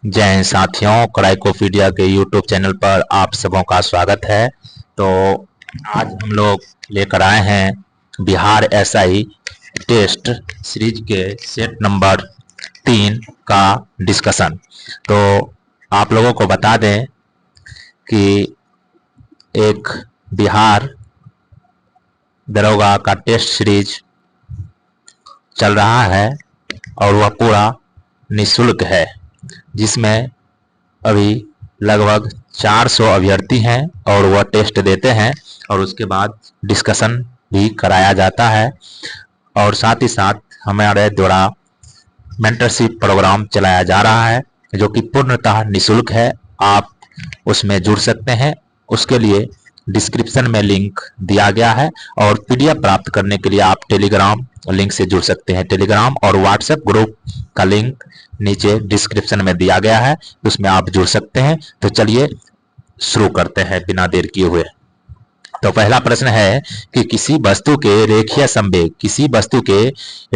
जय हिंद साथियों, क्राइकोपीडिया के यूट्यूब चैनल पर आप सबों का स्वागत है। तो आज हम लोग लेकर आए हैं बिहार एसआई टेस्ट सीरीज के सेट नंबर 3 का डिस्कशन। तो आप लोगों को बता दें कि एक बिहार दरोगा का टेस्ट सीरीज चल रहा है और वह पूरा निःशुल्क है, जिसमें अभी लगभग 400 अभ्यर्थी हैं और वह टेस्ट देते हैं और उसके बाद डिस्कशन भी कराया जाता है। और साथ ही साथ हमारे द्वारा मेंटरशिप प्रोग्राम चलाया जा रहा है जो कि पूर्णतः निःशुल्क है। आप उसमें जुड़ सकते हैं। उसके लिए डिस्क्रिप्शन में लिंक दिया गया है और पीडीएफ प्राप्त करने के लिए आप टेलीग्राम लिंक से जुड़ सकते हैं। टेलीग्राम और व्हाट्सएप ग्रुप का लिंक नीचे डिस्क्रिप्शन में दिया गया है, उसमें आप जुड़ सकते हैं। तो चलिए शुरू करते हैं बिना देर किए हुए। तो पहला प्रश्न है कि किसी वस्तु के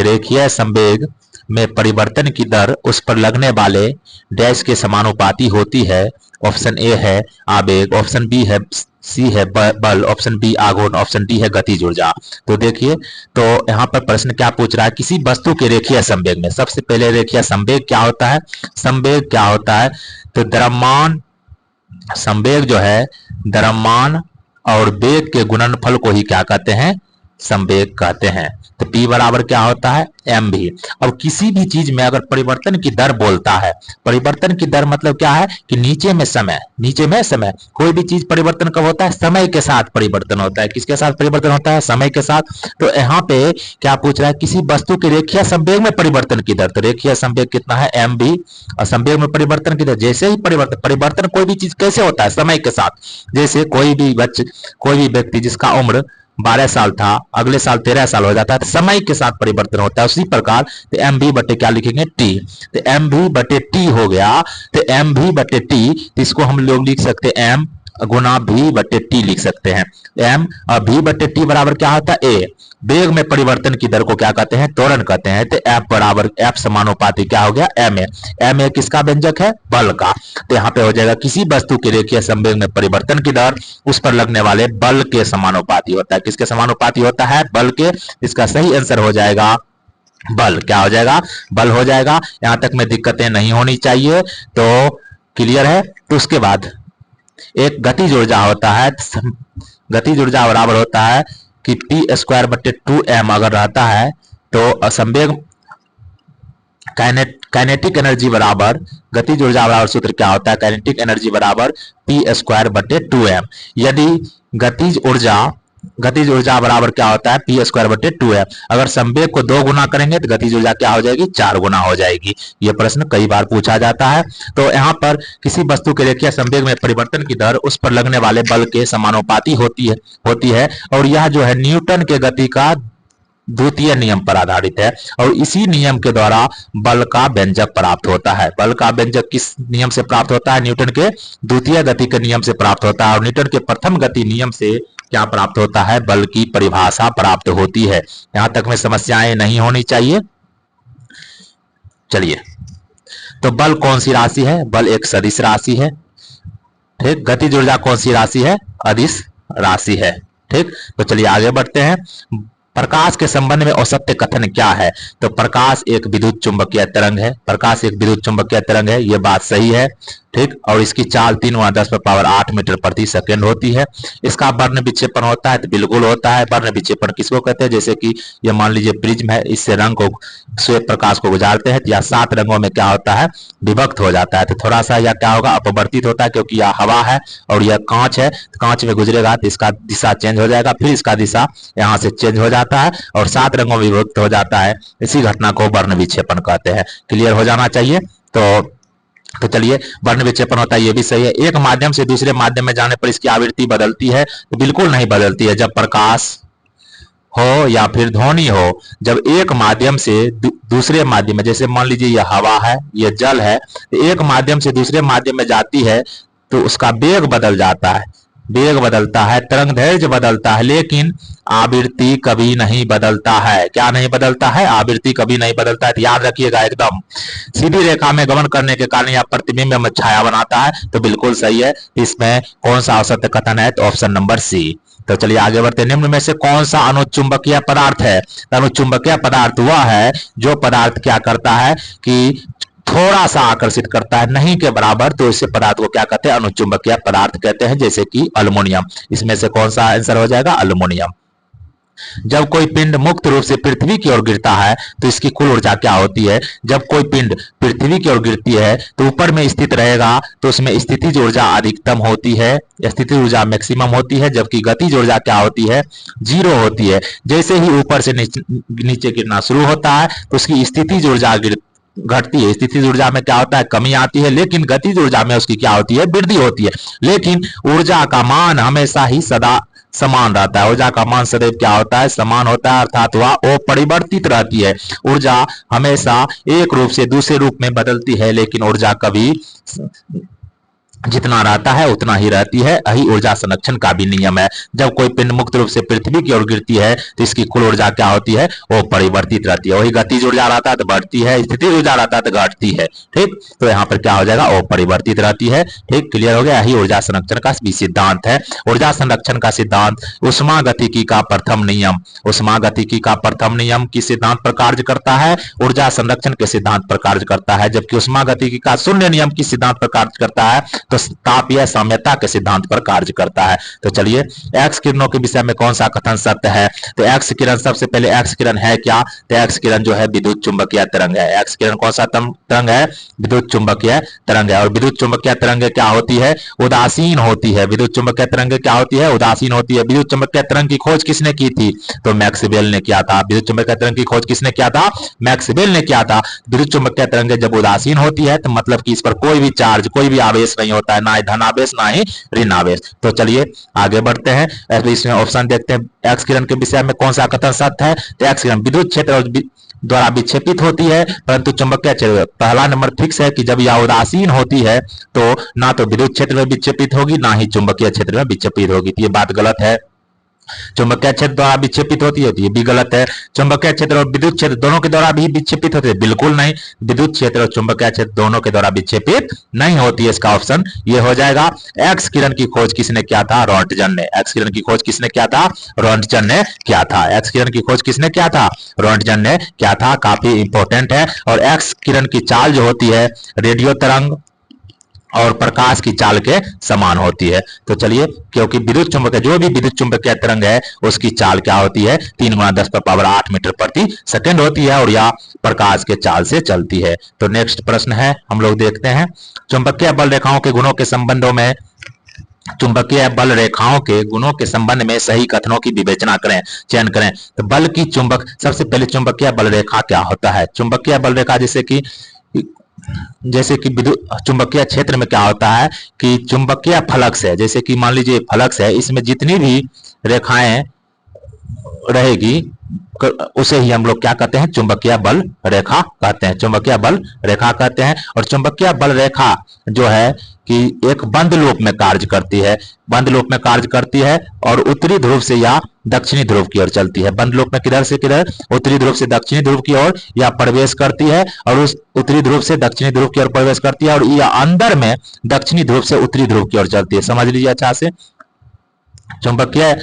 रेखीय संवेग में परिवर्तन की दर उस पर लगने वाले डैश के समानुपाती होती है। ऑप्शन ए है आवेग, ऑप्शन बी है सी है बल, ऑप्शन बी आघूर्ण, ऑप्शन डी है गतिज ऊर्जा। तो देखिए, तो यहाँ पर प्रश्न क्या पूछ रहा है, किसी वस्तु के रेखीय संवेग में। सबसे पहले रेखीय संवेग क्या होता है, संवेग क्या होता है, तो द्रव्यमान संवेग जो है द्रव्यमान और वेग के गुणनफल को ही क्या कहते हैं, संवेग कहते हैं। तो P बराबर क्या होता है, एम भी। अब किसी भी चीज में अगर परिवर्तन की दर बोलता है, परिवर्तन की दर मतलब क्या है कि नीचे में समय, कोई भी चीज परिवर्तन कब होता है, समय के साथ परिवर्तन होता है। किसके साथ परिवर्तन होता है, समय के साथ। तो यहाँ पे क्या पूछ रहा है, किसी वस्तु के रेखीय संवेग में परिवर्तन की दर। तो रेखीय संवेग कितना है, एम भी, और संवेग में परिवर्तन की दर जैसे ही परिवर्तन कोई भी चीज कैसे होता है, समय के साथ। जैसे कोई भी व्यक्ति जिसका उम्र 12 साल था, अगले साल 13 साल हो जाता है, तो समय के साथ परिवर्तन होता है। उसी प्रकार तो एम भी बटे क्या लिखेंगे, टी। तो एम भी बटे टी हो गया। तो एम भी बटे टी, तो इसको हम लोग लिख सकते हैं एम गुना भी बटे टी लिख सकते हैं। एम और भी बटे टी बराबर क्या होता है, ए। वेग में परिवर्तन की दर को क्या कहते हैं, त्वरण कहते हैं। तो एफ बराबर एफ समानुपाती क्या हो गया, एम ए। एम ए किसका व्यंजक है, बल का। तो यहाँ पे हो जाएगा किसी वस्तु के रेखीय संवेग में परिवर्तन की दर उस पर लगने वाले बल के समानुपाती होता है। किसके समानुपाती होता है, बल के। इसका सही आंसर हो जाएगा बल। क्या हो जाएगा, बल हो जाएगा। यहां तक में दिक्कतें नहीं होनी चाहिए। तो क्लियर है। तो उसके बाद एक गतिज ऊर्जा होता है। गतिज ऊर्जा बराबर होता है कि पी स्क्वायर बटे 2m अगर रहता है तो संवेग काइनेटिक एनर्जी बराबर, गतिज ऊर्जा बराबर सूत्र क्या होता है, काइनेटिक एनर्जी बराबर पी स्क्वायर बटे 2m। यदि गतिज ऊर्जा बराबर क्या होता है, पी स्क्वायर बटे 2m। अगर संवेग को 2 गुना करेंगे तो गतिज ऊर्जा क्या हो जाएगी, 4 गुना हो जाएगी। यह प्रश्न कई बार पूछा जाता है। तो यहाँ पर किसी वस्तु के रेखीय संवेग में परिवर्तन की दर उस पर लगने वाले बल के समानुपाती होती है और यह जो है न्यूटन के गति का द्वितीय नियम पर आधारित है। और इसी नियम के द्वारा बल का व्यंजक प्राप्त होता है। बल का व्यंजक किस नियम से प्राप्त होता है, न्यूटन के द्वितीय गति के नियम से प्राप्त होता है। और न्यूटन के प्रथम गति नियम से क्या प्राप्त होता है, बल की परिभाषा प्राप्त होती है। यहां तक में समस्याएं नहीं होनी चाहिए। चलिए, तो बल कौन सी राशि है, बल एक सदिश राशि है। ठीक, गतिज ऊर्जा कौन सी राशि है, अदिश राशि है। ठीक, तो चलिए आगे बढ़ते हैं। प्रकाश के संबंध में औसत्य कथन क्या है, तो प्रकाश एक विद्युत चुंबकीय तरंग है। प्रकाश एक विद्युत चुंबकीय तरंग है, यह बात सही है। ठीक, और इसकी चाल 3 × 10⁻8 मीटर प्रति सेकंड होती है। इसका वर्ण विक्षेपण होता है, तो बिल्कुल होता है। वर्ण विक्षेपण किसको कहते हैं, जैसे कि ये मान लीजिए प्रिज्म है, इससे रंग को, श्वेत प्रकाश को गुजारते हैं, या 7 रंगों में क्या होता है, विभक्त हो जाता है। तो थोड़ा सा यह क्या होगा, अपवर्तित होता है, क्योंकि यह हवा है और यह कांच है। तो कांच में गुजरेगा तो इसका दिशा चेंज हो जाएगा, फिर इसका दिशा यहाँ से चेंज हो जाता है और 7 रंगों में विभक्त हो जाता है। इसी घटना को वर्ण विक्षेपण कहते हैं। क्लियर हो जाना चाहिए। तो चलिए, वर्ण विक्षेपण होता है, ये भी सही है। एक माध्यम से दूसरे माध्यम में जाने पर इसकी आवृत्ति बदलती है, तो बिल्कुल नहीं बदलती है। जब प्रकाश हो या फिर ध्वनि हो, जब एक माध्यम से दूसरे माध्यम में, जैसे मान लीजिए यह हवा है, यह जल है, तो एक माध्यम से दूसरे माध्यम में जाती है तो उसका वेग बदल जाता है। वेग बदलता है, तरंग दैर्ध्य बदलता है, लेकिन आवृत्ति कभी नहीं बदलता है। क्या नहीं बदलता है? आवृत्ति कभी नहीं बदलता है। तो याद रखिएगा, एकदम सीधी रेखा में गमन करने के कारण यह प्रतिबिंब में छाया बनाता है। तो बिल्कुल सही है। इसमें कौन सा औसत कथन है? तो ऑप्शन नंबर सी। तो चलिए आगे बढ़ते हैं। निम्न में से कौन सा अनुचुंबकीय पदार्थ है? अनुचुंबकीय पदार्थ वह है जो पदार्थ क्या करता है कि थोड़ा सा आकर्षित करता है, नहीं के बराबर, तो इसे पदार्थ को क्या कहते हैं? अनुचुंबकीय पदार्थ कहते हैं, जैसे कि अल्युमिनियम। इसमें से कौन सा आंसर हो जाएगा? अल्युमिनियम। जब कोई पिंड मुक्त रूप से पृथ्वी की ओर गिरता है तो इसकी कुल ऊर्जा क्या होती है? जब कोई पिंड पृथ्वी की ओर गिरती है तो ऊपर में स्थित रहेगा तो उसमें स्थितिज ऊर्जा अधिकतम होती है, स्थितिज ऊर्जा मैक्सिमम होती है, जबकि गतिज ऊर्जा क्या होती है? जीरो होती है। जैसे ही ऊपर से नीचे गिरना शुरू होता है तो उसकी स्थितिज ऊर्जा घटती है। स्थितिज ऊर्जा में क्या होता है? कमी आती है, लेकिन गतिज ऊर्जा में उसकी क्या होती है? वृद्धि होती है। लेकिन ऊर्जा का मान हमेशा ही सदा समान रहता है। ऊर्जा का मान सदैव क्या होता है? समान होता है, अर्थात वह अपरिवर्तित रहती है। ऊर्जा हमेशा एक रूप से दूसरे रूप में बदलती है, लेकिन ऊर्जा कभी जितना रहता है उतना ही रहती है। यही ऊर्जा संरक्षण का भी नियम है। जब कोई पिंड मुक्त रूप से पृथ्वी की ओर गिरती है तो इसकी कुल ऊर्जा क्या होती है? वो परिवर्तित रहती है। वही गतिज ऊर्जा रहता है तो बढ़ती है, स्थितिज ऊर्जा रहता है तो घटती है। ठीक, तो यहाँ पर क्या हो जाएगा? वो परिवर्तित रहती है। ठीक, क्लियर हो गया? यही ऊर्जा संरक्षण का भी सिद्धांत है। ऊर्जा संरक्षण का सिद्धांत उष्मागतिकी का प्रथम नियम, उष्मागतिकी का प्रथम नियम किस सिद्धांत पर कार्य करता है? ऊर्जा संरक्षण के सिद्धांत पर कार्य करता है। जबकि उष्मागतिकी का शून्य नियम किस सिद्धांत पर कार्य करता है? तो तापीय साम्यता के सिद्धांत पर कार्य करता है। तो चलिए, एक्स किरणों के विषय में कौन सा कथन सत्य है? तो एक्स किरण, सबसे पहले एक्स किरण है क्या? तो एक्स किरण जो है विद्युत चुंबकीय तरंग है। एक्स किरण कौन सा तरंग है? विद्युत चुंबकीय तरंग है। और विद्युत चुंबकीय तरंग क्या होती है? उदासीन होती है। विद्युत चुंबकीय तरंग क्या होती है? उदासीन होती है। विद्युत चुंबकीय तरंग की खोज किसने की थी? तो मैक्सवेल ने किया था। विद्युत चुंबकीय तरंग की खोज किसने किया था? मैक्सवेल ने किया था। विद्युत चुंबकीय तरंग जब उदासीन होती है तो मतलब कि इस पर कोई भी चार्ज, कोई भी आवेश नहीं होता है, ना ही धनावेश ना ही ऋण आवेश। तो चलिए आगे बढ़ते हैं। इसमें ऑप्शन देखते हैं। एक्स किरण के विषय में कौन सा कथन सत्य है? तो एक्स किरण विद्युत क्षेत्र द्वारा विक्षेपित होती है, परंतु चुंबकीय क्षेत्र, पहला नंबर फिक्स है कि जब यह उदासीन होती है तो ना तो विद्युत क्षेत्र में विक्षेपित होगी ना ही चुंबकीय क्षेत्र में विक्षेपित होगी। तो ये बात गलत है। चुंबकीय क्षेत्र द्वारा विक्षेपित होती है, ये भी गलत है। चुंबकीय क्षेत्र और विद्युत क्षेत्र दोनों के द्वारा भी विक्षेपित होती है, बिल्कुल नहीं। विद्युत क्षेत्र और चुंबकीय क्षेत्र दोनों के द्वारा विक्षेपित नहीं होती है। इसका ऑप्शन ये हो जाएगा। एक्स किरण की खोज किसने किया था? रोंटगन ने। एक्स किरण की खोज किसने किया था? रोंटगन ने किया था। एक्स किरण की खोज किसने किया था? रोंटगन ने किया था। काफी इंपॉर्टेंट है। और एक्स किरण की चाल जो होती है रेडियो तरंग और प्रकाश की चाल के समान होती है। तो चलिए, क्योंकि विद्युत चुंबकीय, जो भी विद्युत चुंबकीय तरंग है उसकी चाल क्या होती है? 3 × 10⁻8 मीटर प्रति सेकंड होती है और यह प्रकाश के चाल से चलती है। तो नेक्स्ट प्रश्न है, हम लोग देखते हैं। चुंबकीय बल रेखाओं के गुणों के संबंधों में, चुंबकीय बल रेखाओं के गुणों के संबंध में सही कथनों की विवेचना करें, चयन करें। तो बल की चुंबक, सबसे पहले चुंबकीय बल रेखा क्या होता है? चुंबकीय बल रेखा जैसे कि विद्युत चुंबकीय क्षेत्र में क्या होता है कि चुंबकीय फलक्स है, जैसे कि मान लीजिए फलक्स है, इसमें जितनी भी रेखाएं रहेगी उसे ही हम लोग क्या कहते हैं? चुंबकीय बल रेखा कहते हैं। चुंबकीय बल रेखा कहते हैं। और चुंबकीय बल रेखा जो है कि एक बंद लूप में कार्य करती है, बंद लूप में कार्य करती है और उत्तरी ध्रुव से या दक्षिणी ध्रुव की ओर चलती है। बंद लूप में किधर से किधर? उत्तरी ध्रुव से दक्षिणी ध्रुव की ओर या प्रवेश करती है, और उस उत्तरी ध्रुव से दक्षिणी ध्रुव की ओर प्रवेश करती है, और यह अंदर में दक्षिणी ध्रुव से उत्तरी ध्रुव की ओर चलती है। समझ लीजिए अच्छा से। चुंबकीय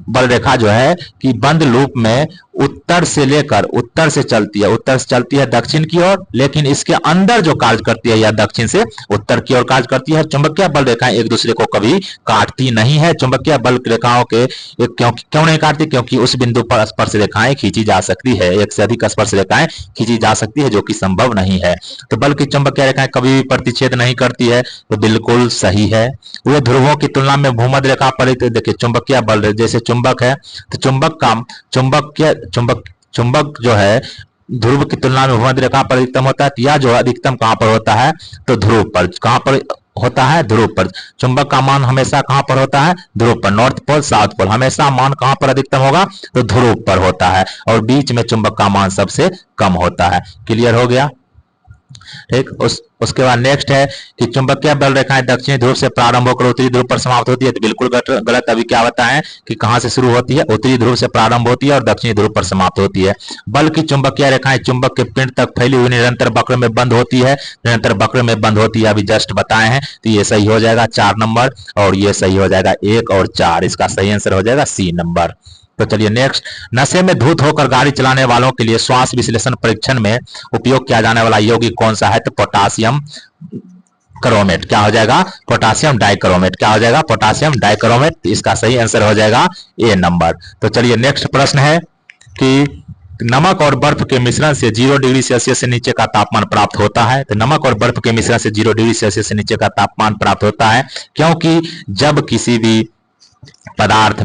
बल रेखा जो है कि बंद लूप में उत्तर से लेकर, उत्तर से चलती है, उत्तर से चलती है दक्षिण की ओर, लेकिन इसके अंदर जो कार्य करती है या दक्षिण से उत्तर की ओर कार्य करती है। चुंबकीय बल रेखाएं एक दूसरे को कभी काटती नहीं है। चुंबकीय बल रेखाओं के क्यों नहीं काटती? क्योंकि उस बिंदु पर स्पर्श रेखाएं खींची जा सकती है, एक से अधिक स्पर्श रेखाएं खींची जा सकती है, जो कि संभव नहीं है। तो बल की चुंबकीय रेखाएं कभी भी प्रतिच्छेद नहीं करती है, तो बिल्कुल सही है। वे ध्रुवों की तुलना में भूमध्य रेखा पर, देखिए चुंबकीय बल, जैसे चुंबक है तो चुंबक जो है ध्रुव की तुलना में भूमध्य रेखा पर अधिकतम होता है। या जो अधिकतम कहां पर होता है? तो ध्रुव पर। कहां पर होता है? ध्रुव पर। चुंबक का मान हमेशा कहां पर होता है? ध्रुव पर। नॉर्थ पोल साउथ पोल, हमेशा मान कहां पर अधिकतम होगा? तो ध्रुव पर होता है। और बीच में चुंबक का मान सबसे कम होता है। क्लियर हो गया? ठीक। उसके बाद नेक्स्ट है कि चुंबकीय बल रेखाएं दक्षिणी ध्रुव से प्रारंभ होकर उत्तरी ध्रुव पर समाप्त होती है, तो बिल्कुल गलत। अभी क्या बताएं कि कहां से शुरू होती है, उत्तरी ध्रुव से प्रारंभ होती है और दक्षिणी ध्रुव पर समाप्त होती है। बल की चुंबकीय रेखाएं चुंबक के पिंड तक फैली हुई निरंतर वक्र में बंद होती है, निरंतर वक्र में बंद होती है, अभी जस्ट बताए हैं। तो ये सही हो जाएगा 4 नंबर, और ये सही हो जाएगा 1 और 4। इसका सही आंसर हो जाएगा सी नंबर। तो चलिए नेक्स्ट, नशे में धुत होकर गाड़ी चलाने वालों के लिए श्वास विश्लेषण परीक्षण में उपयोग किया जाने वाला यौगिक कौन सा है, तो पोटासियम क्रोमेट। क्या हो जाएगा, पोटासियम डाइक्रोमेट। क्या हो जाएगा, पोटासियम डाइक्रोमेट। इसका सही आंसर हो जाएगा ए नंबर। तो चलिए नेक्स्ट प्रश्न है कि नमक और बर्फ के मिश्रण से 0 डिग्री सेल्सियस से नीचे का तापमान प्राप्त होता है। तो नमक और बर्फ के मिश्रण से 0 डिग्री सेल्सियस से नीचे का तापमान प्राप्त होता है क्योंकि जब किसी भी पदार्थ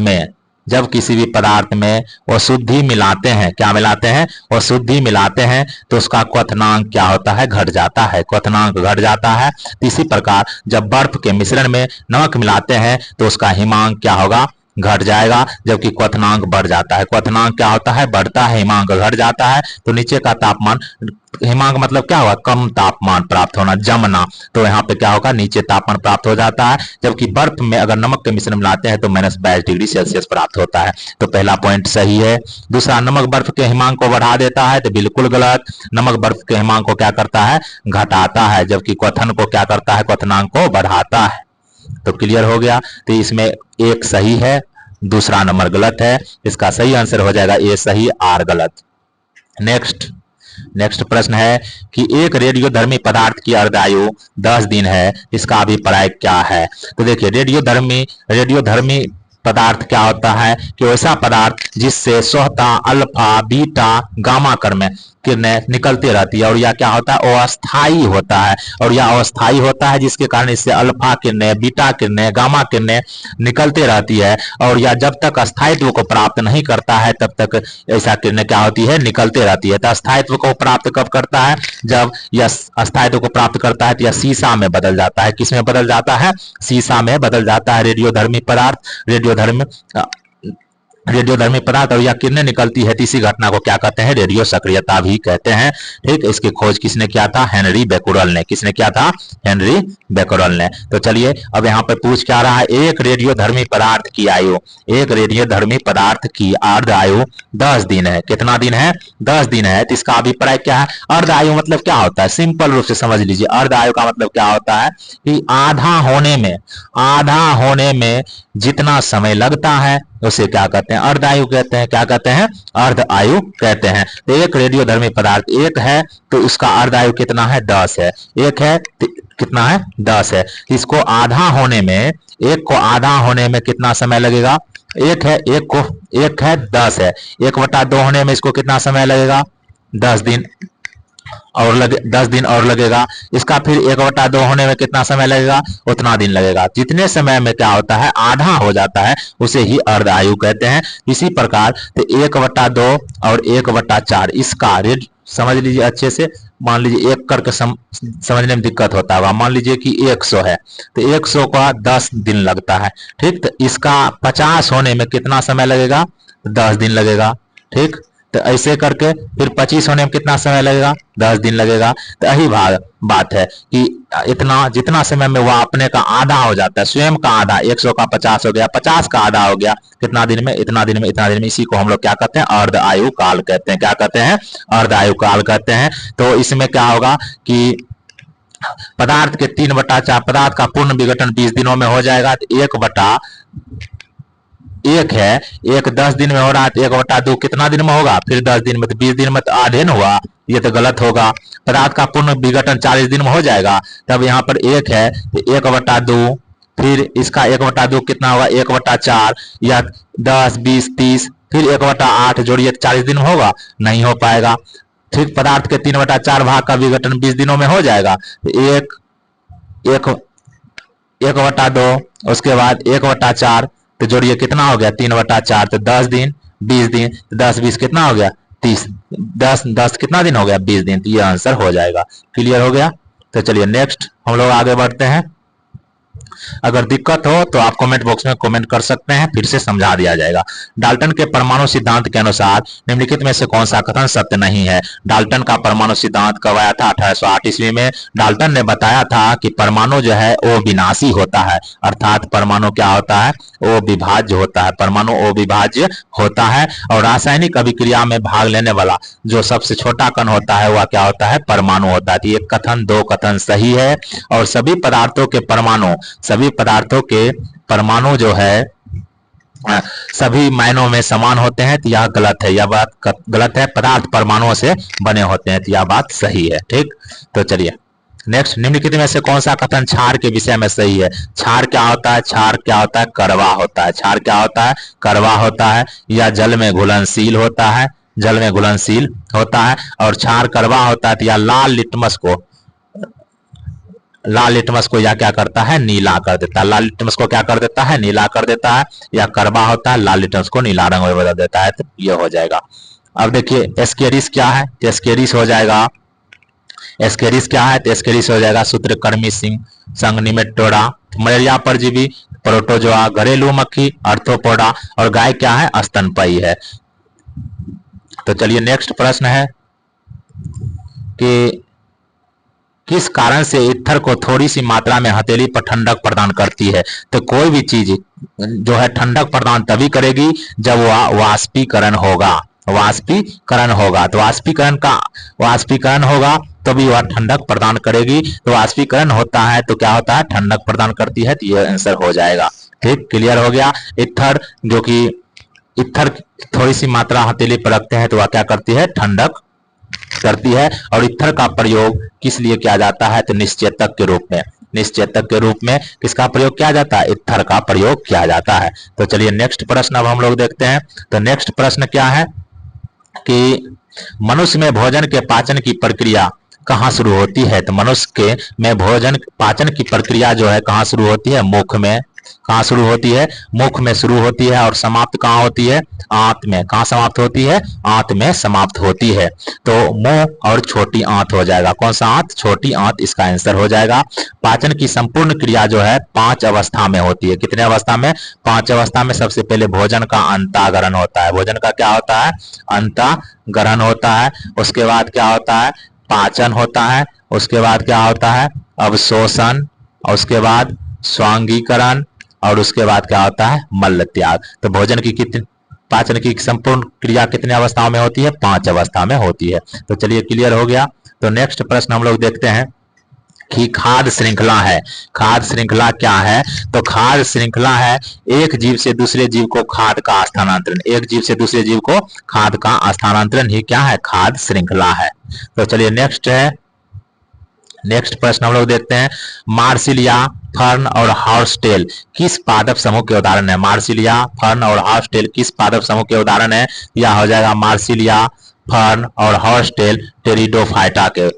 में अशुद्धि मिलाते हैं, क्या मिलाते हैं, अशुद्धि मिलाते हैं, तो उसका क्वथनांक क्या होता है, घट जाता है, क्वथनांक घट जाता है। इसी प्रकार जब बर्फ के मिश्रण में नमक मिलाते हैं तो उसका हिमांक क्या होगा, घट जाएगा, जबकि क्वथनांक बढ़ जाता है। क्वथनांक क्या होता है, बढ़ता है, हिमांक घट जाता है। तो नीचे का तापमान, हिमांक मतलब क्या होगा, कम तापमान प्राप्त होना, जमना। तो यहाँ पे क्या होगा, नीचे तापमान प्राप्त हो जाता है, जबकि बर्फ में अगर नमक के मिश्रण मिलाते हैं तो -22 डिग्री सेल्सियस प्राप्त होता है। तो पहला पॉइंट सही है। दूसरा, नमक बर्फ के हिमांक को बढ़ा देता है, तो बिल्कुल गलत। नमक बर्फ के हिमांक को क्या करता है, घटाता है, जबकि क्वथन को क्या करता है, क्वथनांक को बढ़ाता है। तो क्लियर हो गया। तो इसमें एक सही है, दूसरा नंबर गलत है। इसका सही आंसर हो जाएगा ए सही, आर गलत। नेक्स्ट प्रश्न है कि एक रेडियोधर्मी पदार्थ की अर्धायु 10 दिन है, इसका अभिप्राय क्या है। तो देखिए, रेडियोधर्मी पदार्थ क्या होता है कि वैसा पदार्थ जिससे स्वतः अल्फा बीटा गामा किरणें निकलती रहती है, और यह क्या होता है, अस्थायी होता है, और यह अस्थायी होता है जिसके कारण इससे अल्फा किरणें, बीटा किरणें, गामा किरणें निकलती रहती है, और यह जब तक अस्थायित्व को प्राप्त नहीं करता है तब तक ऐसा किरणें क्या होती है, निकलती रहती है। तो अस्थायित्व को प्राप्त कब करता है, जब यह अस्थायित्व को प्राप्त करता है तो यह सीसा में बदल जाता है। किसमें बदल जाता है, सीसा में बदल जाता है रेडियोधर्मी पदार्थ, रेडियोधर्मी पदार्थ, और यह किरणें निकलती है, इसी घटना को क्या कहते हैं, रेडियो सक्रियता भी कहते हैं। ठीक, इसकी खोज किसने किया था, हेनरी बेकुरल ने। किसने किया था, हेनरी बेकुरल ने। तो चलिए अब यहाँ पे पूछ क्या रहा है, एक रेडियोधर्मी पदार्थ की आयु, एक रेडियोधर्मी पदार्थ की अर्ध आयु 10 दिन है। कितना दिन है, 10 दिन है। तो इसका अभिप्राय क्या है, अर्ध आयु मतलब क्या होता है, सिंपल रूप से समझ लीजिए। अर्ध आयु का मतलब क्या होता है कि आधा होने में जितना समय लगता है उसे क्या कहते हैं, अर्ध आयु कहते हैं। क्या कहते हैं, अर्ध आयु कहते हैं। तो एक रेडियोधर्मी पदार्थ एक है तो उसका अर्ध आयु कितना है, 10 है। एक है कितना है, 10 है। इसको आधा होने में, एक को आधा होने में कितना समय लगेगा, एक है 10 है, 1/2 होने में इसको कितना समय लगेगा, 10 दिन और लगेगा। इसका फिर 1/2 होने में कितना समय लगेगा, उतना दिन लगेगा। जितने समय में क्या होता है, आधा हो जाता है, उसे ही अर्ध आयु कहते हैं। इसी प्रकार 1/2 और 1/4 इसका रेट समझ लीजिए अच्छे से। मान लीजिए एक करके समझने में दिक्कत होता है। मान लीजिए कि 100 है तो 100 का 10 दिन लगता है। ठीक, तो इसका 50 होने में कितना समय लगेगा, 10 दिन लगेगा। ठीक, तो ऐसे करके फिर 25 होने में कितना समय लगेगा, 10 दिन लगेगा। तो यही बात है कि इतना जितना समय में वह अपने का आधा हो जाता है, स्वयं का आधा, 100 का 50 हो गया, 50 का आधा हो गया, कितना दिन में, इतना दिन में, इतना दिन में। इसी को हम लोग क्या कहते हैं, अर्ध आयु काल कहते हैं। क्या कहते हैं, अर्ध आयु काल कहते हैं। तो इसमें क्या होगा कि पदार्थ के 3/4 पदार्थ का पूर्ण विघटन 20 दिनों में हो जाएगा। तो 1/1 है, एक 10 दिन में हो रहा है, तो 1/2 कितना दिन में होगा, फिर 10 दिन में, तो 20 दिन में तो आधे न हुआ, ये तो गलत होगा। पदार्थ का पूर्ण विघटन 40 दिन में हो जाएगा। तब यहाँ पर 1 है तो 1/2, फिर इसका 1/2 कितना होगा, 1/4, या 10, 20, 30, फिर 1/8 जोड़िए, 40 दिन में होगा, नहीं हो पाएगा। फिर पदार्थ के 3/4 भाग का विघटन 20 दिनों में हो जाएगा। तो 1/2, उसके बाद 1/4, तो जोड़िए कितना हो गया, 3/4, तो 10 दिन, 20 दिन, 10 20 कितना हो गया, 30, 10 कितना दिन हो गया, 20 दिन। तो ये आंसर हो जाएगा। क्लियर हो गया। तो चलिए नेक्स्ट हम लोग आगे बढ़ते हैं। अगर दिक्कत हो तो आप कमेंट बॉक्स में कमेंट कर सकते हैं, फिर से समझा दिया जाएगा। डाल्टन के परमाणु सिद्धांत के अनुसार निम्नलिखित में से कौन सा कथन सत्य नहीं है? डाल्टन का परमाणु सिद्धांत कब आया था? 1808 ईस्वी में। डाल्टन ने बताया था कि परमाणु जो है वो विनाशी होता है, अर्थात परमाणु क्या होता है? वो विभाज्य होता है, परमाणु वो विभाज्य होता है, और रासायनिक अभिक्रिया में भाग लेने वाला जो सबसे छोटा कण होता है वह क्या होता है? परमाणु होता है। तो ये कथन, दो कथन सही है, और सभी पदार्थों के परमाणु जो है सभी मायनों में समान होते हैं, तो यह गलत है, यह बात गलत है। पदार्थ परमाणुओं से बने होते हैं, तो यह बात सही है। ठीक, तो चलिए नेक्स्ट, निम्नलिखित में से कौन सा कथन क्षार के विषय में सही है? क्षार क्या होता है? क्षार क्या होता है? कड़वा होता है। क्षार क्या होता है? कड़वा होता है। यह जल में घुलनशील होता है, जल में घुलनशील होता है, और क्षार कड़वा होता है, तो यह लाल लिटमस को या क्या करता है? नीला कर देता है। लाल लिटमस को क्या कर देता है? नीला कर देता है। या कड़वा होता है, लाल लिटमस को नीला रंग में बदल देता है, तो ये हो जाएगा। अब देखिए एस्केरिस क्या है? एस्केरिस हो जाएगा, एस्केरिस क्या है? तो एस्केरिस हो जाएगा सूत्रकृमि संघ निमेटोडा, मलेरिया परजीवी, प्रोटोजोआ, घरेलू मक्खी अर्थोपोडा, और गाय क्या है? स्तनपायी है। तो चलिए नेक्स्ट प्रश्न है कि किस कारण से ईथर को थोड़ी सी मात्रा में हथेली पर ठंडक प्रदान करती है? तो कोई भी चीज जो है ठंडक प्रदान तभी करेगी जब वह वाष्पीकरण होगा, वाष्पीकरण होगा। तो वाष्पीकरण होगा तभी वह ठंडक प्रदान करेगी। तो वाष्पीकरण होता है तो क्या होता है? ठंडक प्रदान करती है, तो ये आंसर हो जाएगा। ठीक, क्लियर हो गया। ईथर जो कि ईथर थोड़ी सी मात्रा हथेली पर रखते हैं तो वह क्या करती है? ठंडक करती है। और ईथर का प्रयोग किस लिए किया जाता है? तो निश्चेतक के रूप में, निश्चेतक के रूप में किसका प्रयोग किया जाता है? ईथर का प्रयोग किया जाता है। तो चलिए नेक्स्ट प्रश्न अब हम लोग देखते हैं। तो नेक्स्ट प्रश्न क्या है कि मनुष्य में भोजन के पाचन की प्रक्रिया कहाँ शुरू होती है? तो मनुष्य के में भोजन पाचन की प्रक्रिया जो है कहाँ शुरू होती है? मुख में। कहाँ शुरू होती है? मुख में शुरू होती है, और समाप्त कहाँ होती है? आंत में। कहाँ समाप्त होती है? आंत में समाप्त होती है। तो मुंह और छोटी आंत हो जाएगा। कौन सा आंत? छोटी आंत इसका आंसर हो जाएगा। पाचन की संपूर्ण क्रिया जो है 5 अवस्था में होती है। कितने अवस्था में? 5 अवस्था में। सबसे पहले भोजन का अंताग्रहण होता है। भोजन का क्या होता है? अंताग्रहण होता है। उसके बाद क्या होता है? पाचन होता है। उसके बाद क्या होता है? अवशोषण, और उसके बाद स्वांगीकरण, और उसके बाद क्या होता है? मल त्याग। तो भोजन की कितनी पाचन की संपूर्ण क्रिया कितने अवस्थाओं में होती है? 5 अवस्था में होती है। तो चलिए क्लियर हो गया। तो नेक्स्ट प्रश्न हम लोग देखते हैं कि खाद्य श्रृंखला है। खाद्य श्रृंखला क्या है? तो खाद्य श्रृंखला है एक जीव से दूसरे जीव को खाद्य का स्थानांतरण। एक जीव से दूसरे जीव को खाद्य का स्थानांतरण ही क्या है? खाद्य श्रृंखला है। तो चलिए नेक्स्ट है, नेक्स्ट प्रश्न हम लोग देखते हैं। मार्सिलिया, फर्न और हॉर्सटेल किस पादप समूह के उदाहरण है? मार्सिलिया, फर्न और हॉर्सटेल किस पादप समूह के उदाहरण है? यह हो जाएगा मार्सिलिया, फर्न और हॉर्सटेल टेरिडोफाइटा के।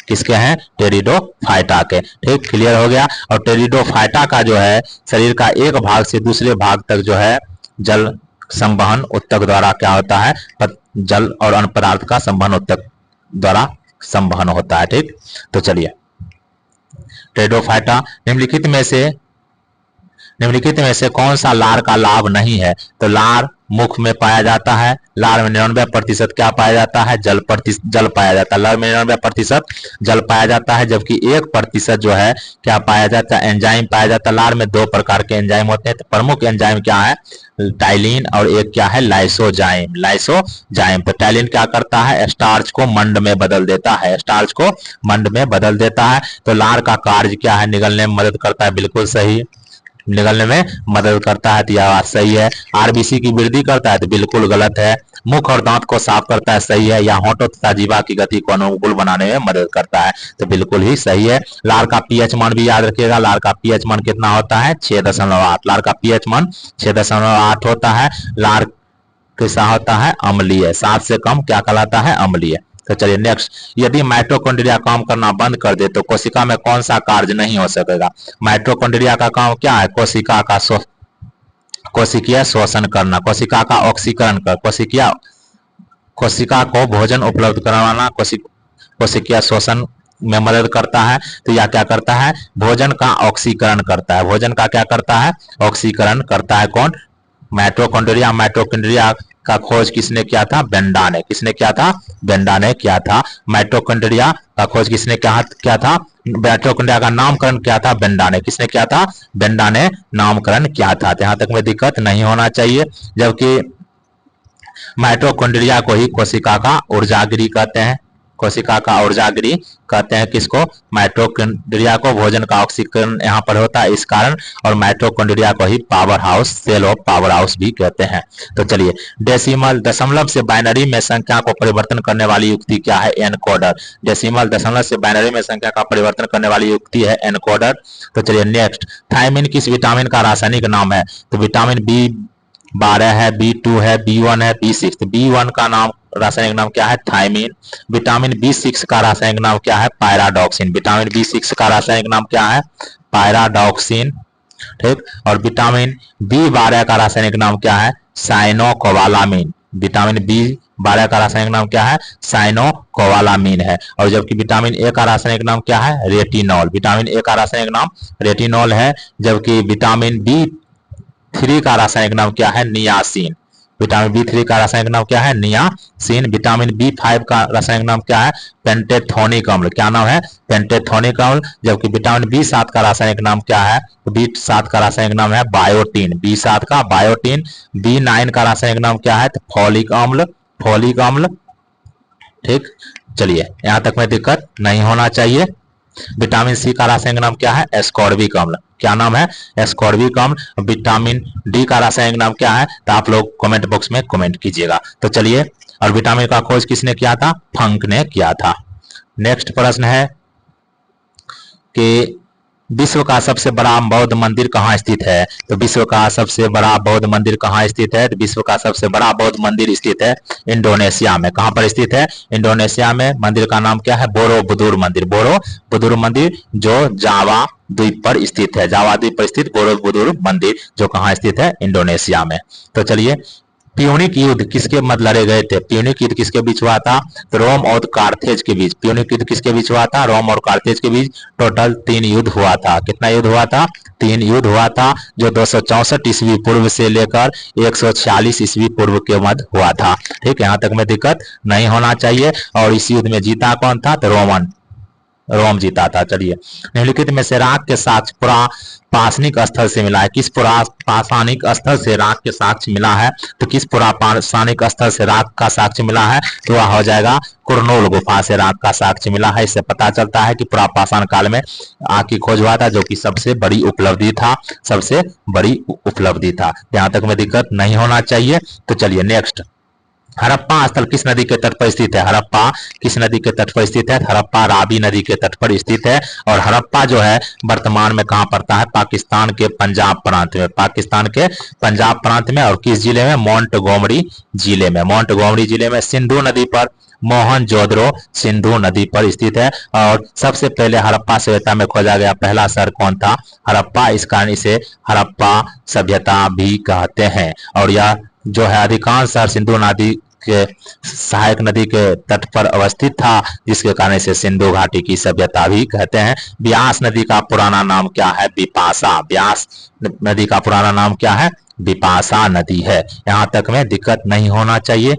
किसके हैं? टेरिडोफाइटा के। ठीक, क्लियर हो गया। और टेरिडोफाइटा का जो है शरीर का एक भाग से दूसरे भाग तक जो है जल संवहन उत्तक द्वारा क्या होता है? जल और अन्य पदार्थ का संवहन उत्तक द्वारा संवहन होता है। ठीक, तो चलिए टेरिडोफाइटा निम्नलिखित में से कौन सा लार का लाभ नहीं है? तो लार मुख में पाया जाता है। लार में 99% क्या पाया जाता है? जल पाया जाता है। लार में 99% जल पाया जाता है, जबकि 1% जो है क्या पाया जाता है? एंजाइम पाया जाता है। लार में 2 प्रकार के एंजाइम होते हैं। तो प्रमुख एंजाइम क्या है? टाइलिन, और एक क्या है? लाइसोजाइम। लाइसोजाइम। तो टाइलिन क्या करता है? स्टार्च को मंड में बदल देता है। स्टार्च को मंड में बदल देता है। तो लार का कार्य क्या है? निगलने में मदद करता है। बिल्कुल सही, निगलने में मदद करता है, तो यह बात सही है। आरबीसी की वृद्धि करता है, तो बिल्कुल गलत है। मुख और दांत को साफ करता है, सही है। या होंठों तथा जीवा की गति को अनुकूल बनाने में मदद करता है, तो बिल्कुल ही सही है। लार का पीएच मान भी याद रखिएगा। लार का पीएच मान कितना होता है? 6.8। लार का पीएच मान 6.8 होता है। लार कैसा होता है? अम्लीय। 7 से कम क्या कहलाता है? अम्लीय। तो चलिए नेक्स्ट, यदि माइटोकॉन्ड्रिया काम करना बंद कर दे तो कोशिका में कौन सा कार्य नहीं हो सकेगा? माइटोकॉन्ड्रिया का काम क्या है? कोशिकीय शोषण करना, कोशिका का ऑक्सीकरण कर, कोशिका को भोजन उपलब्ध करवाना, कोशिकीय शोषण में मदद करता है। तो यह क्या करता है, भोजन का ऑक्सीकरण करता है। भोजन का क्या करता है, ऑक्सीकरण करता है। कौन, माइटोकॉन्ड्रिया। माइटोकॉन्ड्रिया का खोज किसने किया था, बेंडा ने। किसने किया था, बेंडा ने किया था। माइटोकॉन्ड्रिया का खोज किसने किया था, माइटोकॉन्ड्रिया का नामकरण किया था बेंडा ने। किसने किया था, बेंडा ने नामकरण किया था। यहां तक में दिक्कत नहीं होना चाहिए। जबकि माइटोकॉन्ड्रिया को ही कोशिका का ऊर्जागिरी कहते हैं। कोशिका का ऊर्जागिरी कहते हैं किसको, माइटोकॉन्ड्रिया को। भोजन का ऑक्सीकरण यहाँ पर होता है इस कारण। और माइटोकॉन्ड्रिया को ही power house, cell of power house भी कहते हैं। तो चलिए, डेसिमल दशमलव से बाइनरी में संख्या को परिवर्तन करने वाली युक्ति क्या है, एनकोडर। डेसिमल दशमलव से बाइनरी में संख्या का परिवर्तन करने वाली युक्ति है एनकोडर। तो चलिए नेक्स्ट, थायमिन किस विटामिन का रासायनिक नाम है, तो विटामिन B12 है, B2 है, B1 है, B6। B1 का नाम, रासायनिक नाम क्या है, थायमिन। विटामिन B6 का रासायनिक नाम क्या है, पायराडॉक्सिन। विटामिन B6 का रासायनिक नाम क्या है, पायराडॉक्सिन। ठीक, और विटामिन B12 का रासायनिक नाम क्या है, साइनोकोबालामिन। विटामिन B12 का रासायनिक नाम क्या है, साइनोकोबालामिन है। और जबकि विटामिन A का रासायनिक नाम क्या है, रेटिनॉल। विटामिन A का रासायनिक नाम रेटिनॉल है। जबकि विटामिन B3 का रासायनिक नाम क्या है, नियासिन। विटामिन B3 का रासायनिक नाम क्या है, नियासिन। विटामिन B5 का रासायनिक नाम क्या है, पेंटेथोनिक अम्ल। क्या नाम है, पेंटेथोनिक अम्ल। जबकि विटामिन B7 का रासायनिक नाम क्या है, B7 का रासायनिक नाम है बायोटीन। B7 का बायोटीन। B9 का रासायनिक नाम क्या है, तो फॉलिक अम्ल। फॉलिक अम्ल। ठीक, चलिए यहां तक में दिक्कत नहीं होना चाहिए। विटामिन सी का रासायनिक नाम क्या है, एस्कॉर्बिक अम्ल। क्या नाम है, एस्कॉर्बिक अम्ल। विटामिन डी का रासायनिक नाम क्या है, तो आप लोग कमेंट बॉक्स में कमेंट कीजिएगा। तो चलिए, और विटामिन का खोज किसने किया था, फंक ने किया था। नेक्स्ट प्रश्न है कि विश्व का सबसे बड़ा बौद्ध मंदिर कहाँ स्थित है, तो विश्व का सबसे बड़ा बौद्ध मंदिर कहाँ स्थित है, तो विश्व का सबसे बड़ा बौद्ध मंदिर स्थित है इंडोनेशिया में। कहाँ पर स्थित है, इंडोनेशिया में। मंदिर का नाम क्या है, बोरोबुदुर मंदिर। बोरोबुदुर मंदिर जो जावा द्वीप पर स्थित है। जावा द्वीप पर स्थित बोरोबुदुर मंदिर जो कहाँ स्थित है, इंडोनेशिया में। तो चलिए, प्यूनिक युद्ध किसके मध्य लड़े गए थे, प्यूनिक युद्ध किसके बीच हुआ था, तो रोम और कार्थेज के बीच। प्यूनिक युद्ध किसके बीच हुआ था, रोम और कार्थेज के बीच। टोटल 3 युद्ध हुआ था। कितना युद्ध हुआ था, 3 युद्ध हुआ था, जो 264 ईस्वी पूर्व से लेकर 146 ईस्वी पूर्व के मध्य हुआ था। ठीक है, यहाँ तक में दिक्कत नहीं होना चाहिए। और इस युद्ध में जीता कौन था, तो रोम जीता था। चलिए, निम्नलिखित में से राख के साक्ष्य पुरा पाषाणिक स्थल से मिला है। किस पुरा पाषाणिक स्थल से राख के साक्ष्य मिला है, तो किस पुरा पाषाणिक स्थल से राख का साक्ष्य मिला है, तो वह हो जाएगा कुरनूल गुफा से राख का साक्ष्य मिला है। इससे पता चलता है कि पुरा पाषाण काल में आग की खोज हुआ था, जो कि सबसे बड़ी उपलब्धि था। सबसे बड़ी उपलब्धि था। यहाँ तक में दिक्कत नहीं होना चाहिए। तो चलिए नेक्स्ट, हड़प्पा स्थल किस नदी के तट पर स्थित है, हड़प्पा किस नदी के तट पर स्थित है, हड़प्पा रावी नदी के तट पर स्थित है। और हड़प्पा जो है वर्तमान में कहां पड़ता है, पाकिस्तान के पंजाब प्रांत में। पाकिस्तान के पंजाब प्रांत में। और किस जिले में, मोंटगोमरी जिले में। मोंटगोमरी जिले में। सिंधु नदी पर, मोहनजोदड़ो सिंधु नदी पर स्थित है। और सबसे पहले हड़प्पा सभ्यता में खोजा गया पहला शहर कौन था, हड़प्पा। इस कारण इसे हड़प्पा सभ्यता भी कहते हैं। और यह जो है अधिकांश शहर सिंधु नदी के सहायक नदी के तट पर अवस्थित था, जिसके कारण इसे सिंधु घाटी की सभ्यता भी कहते हैं। ब्यास नदी का पुराना नाम क्या है, बिपाशा। ब्यास नदी का पुराना नाम क्या है, बिपाशा नदी है। यहां तक में दिक्कत नहीं होना चाहिए।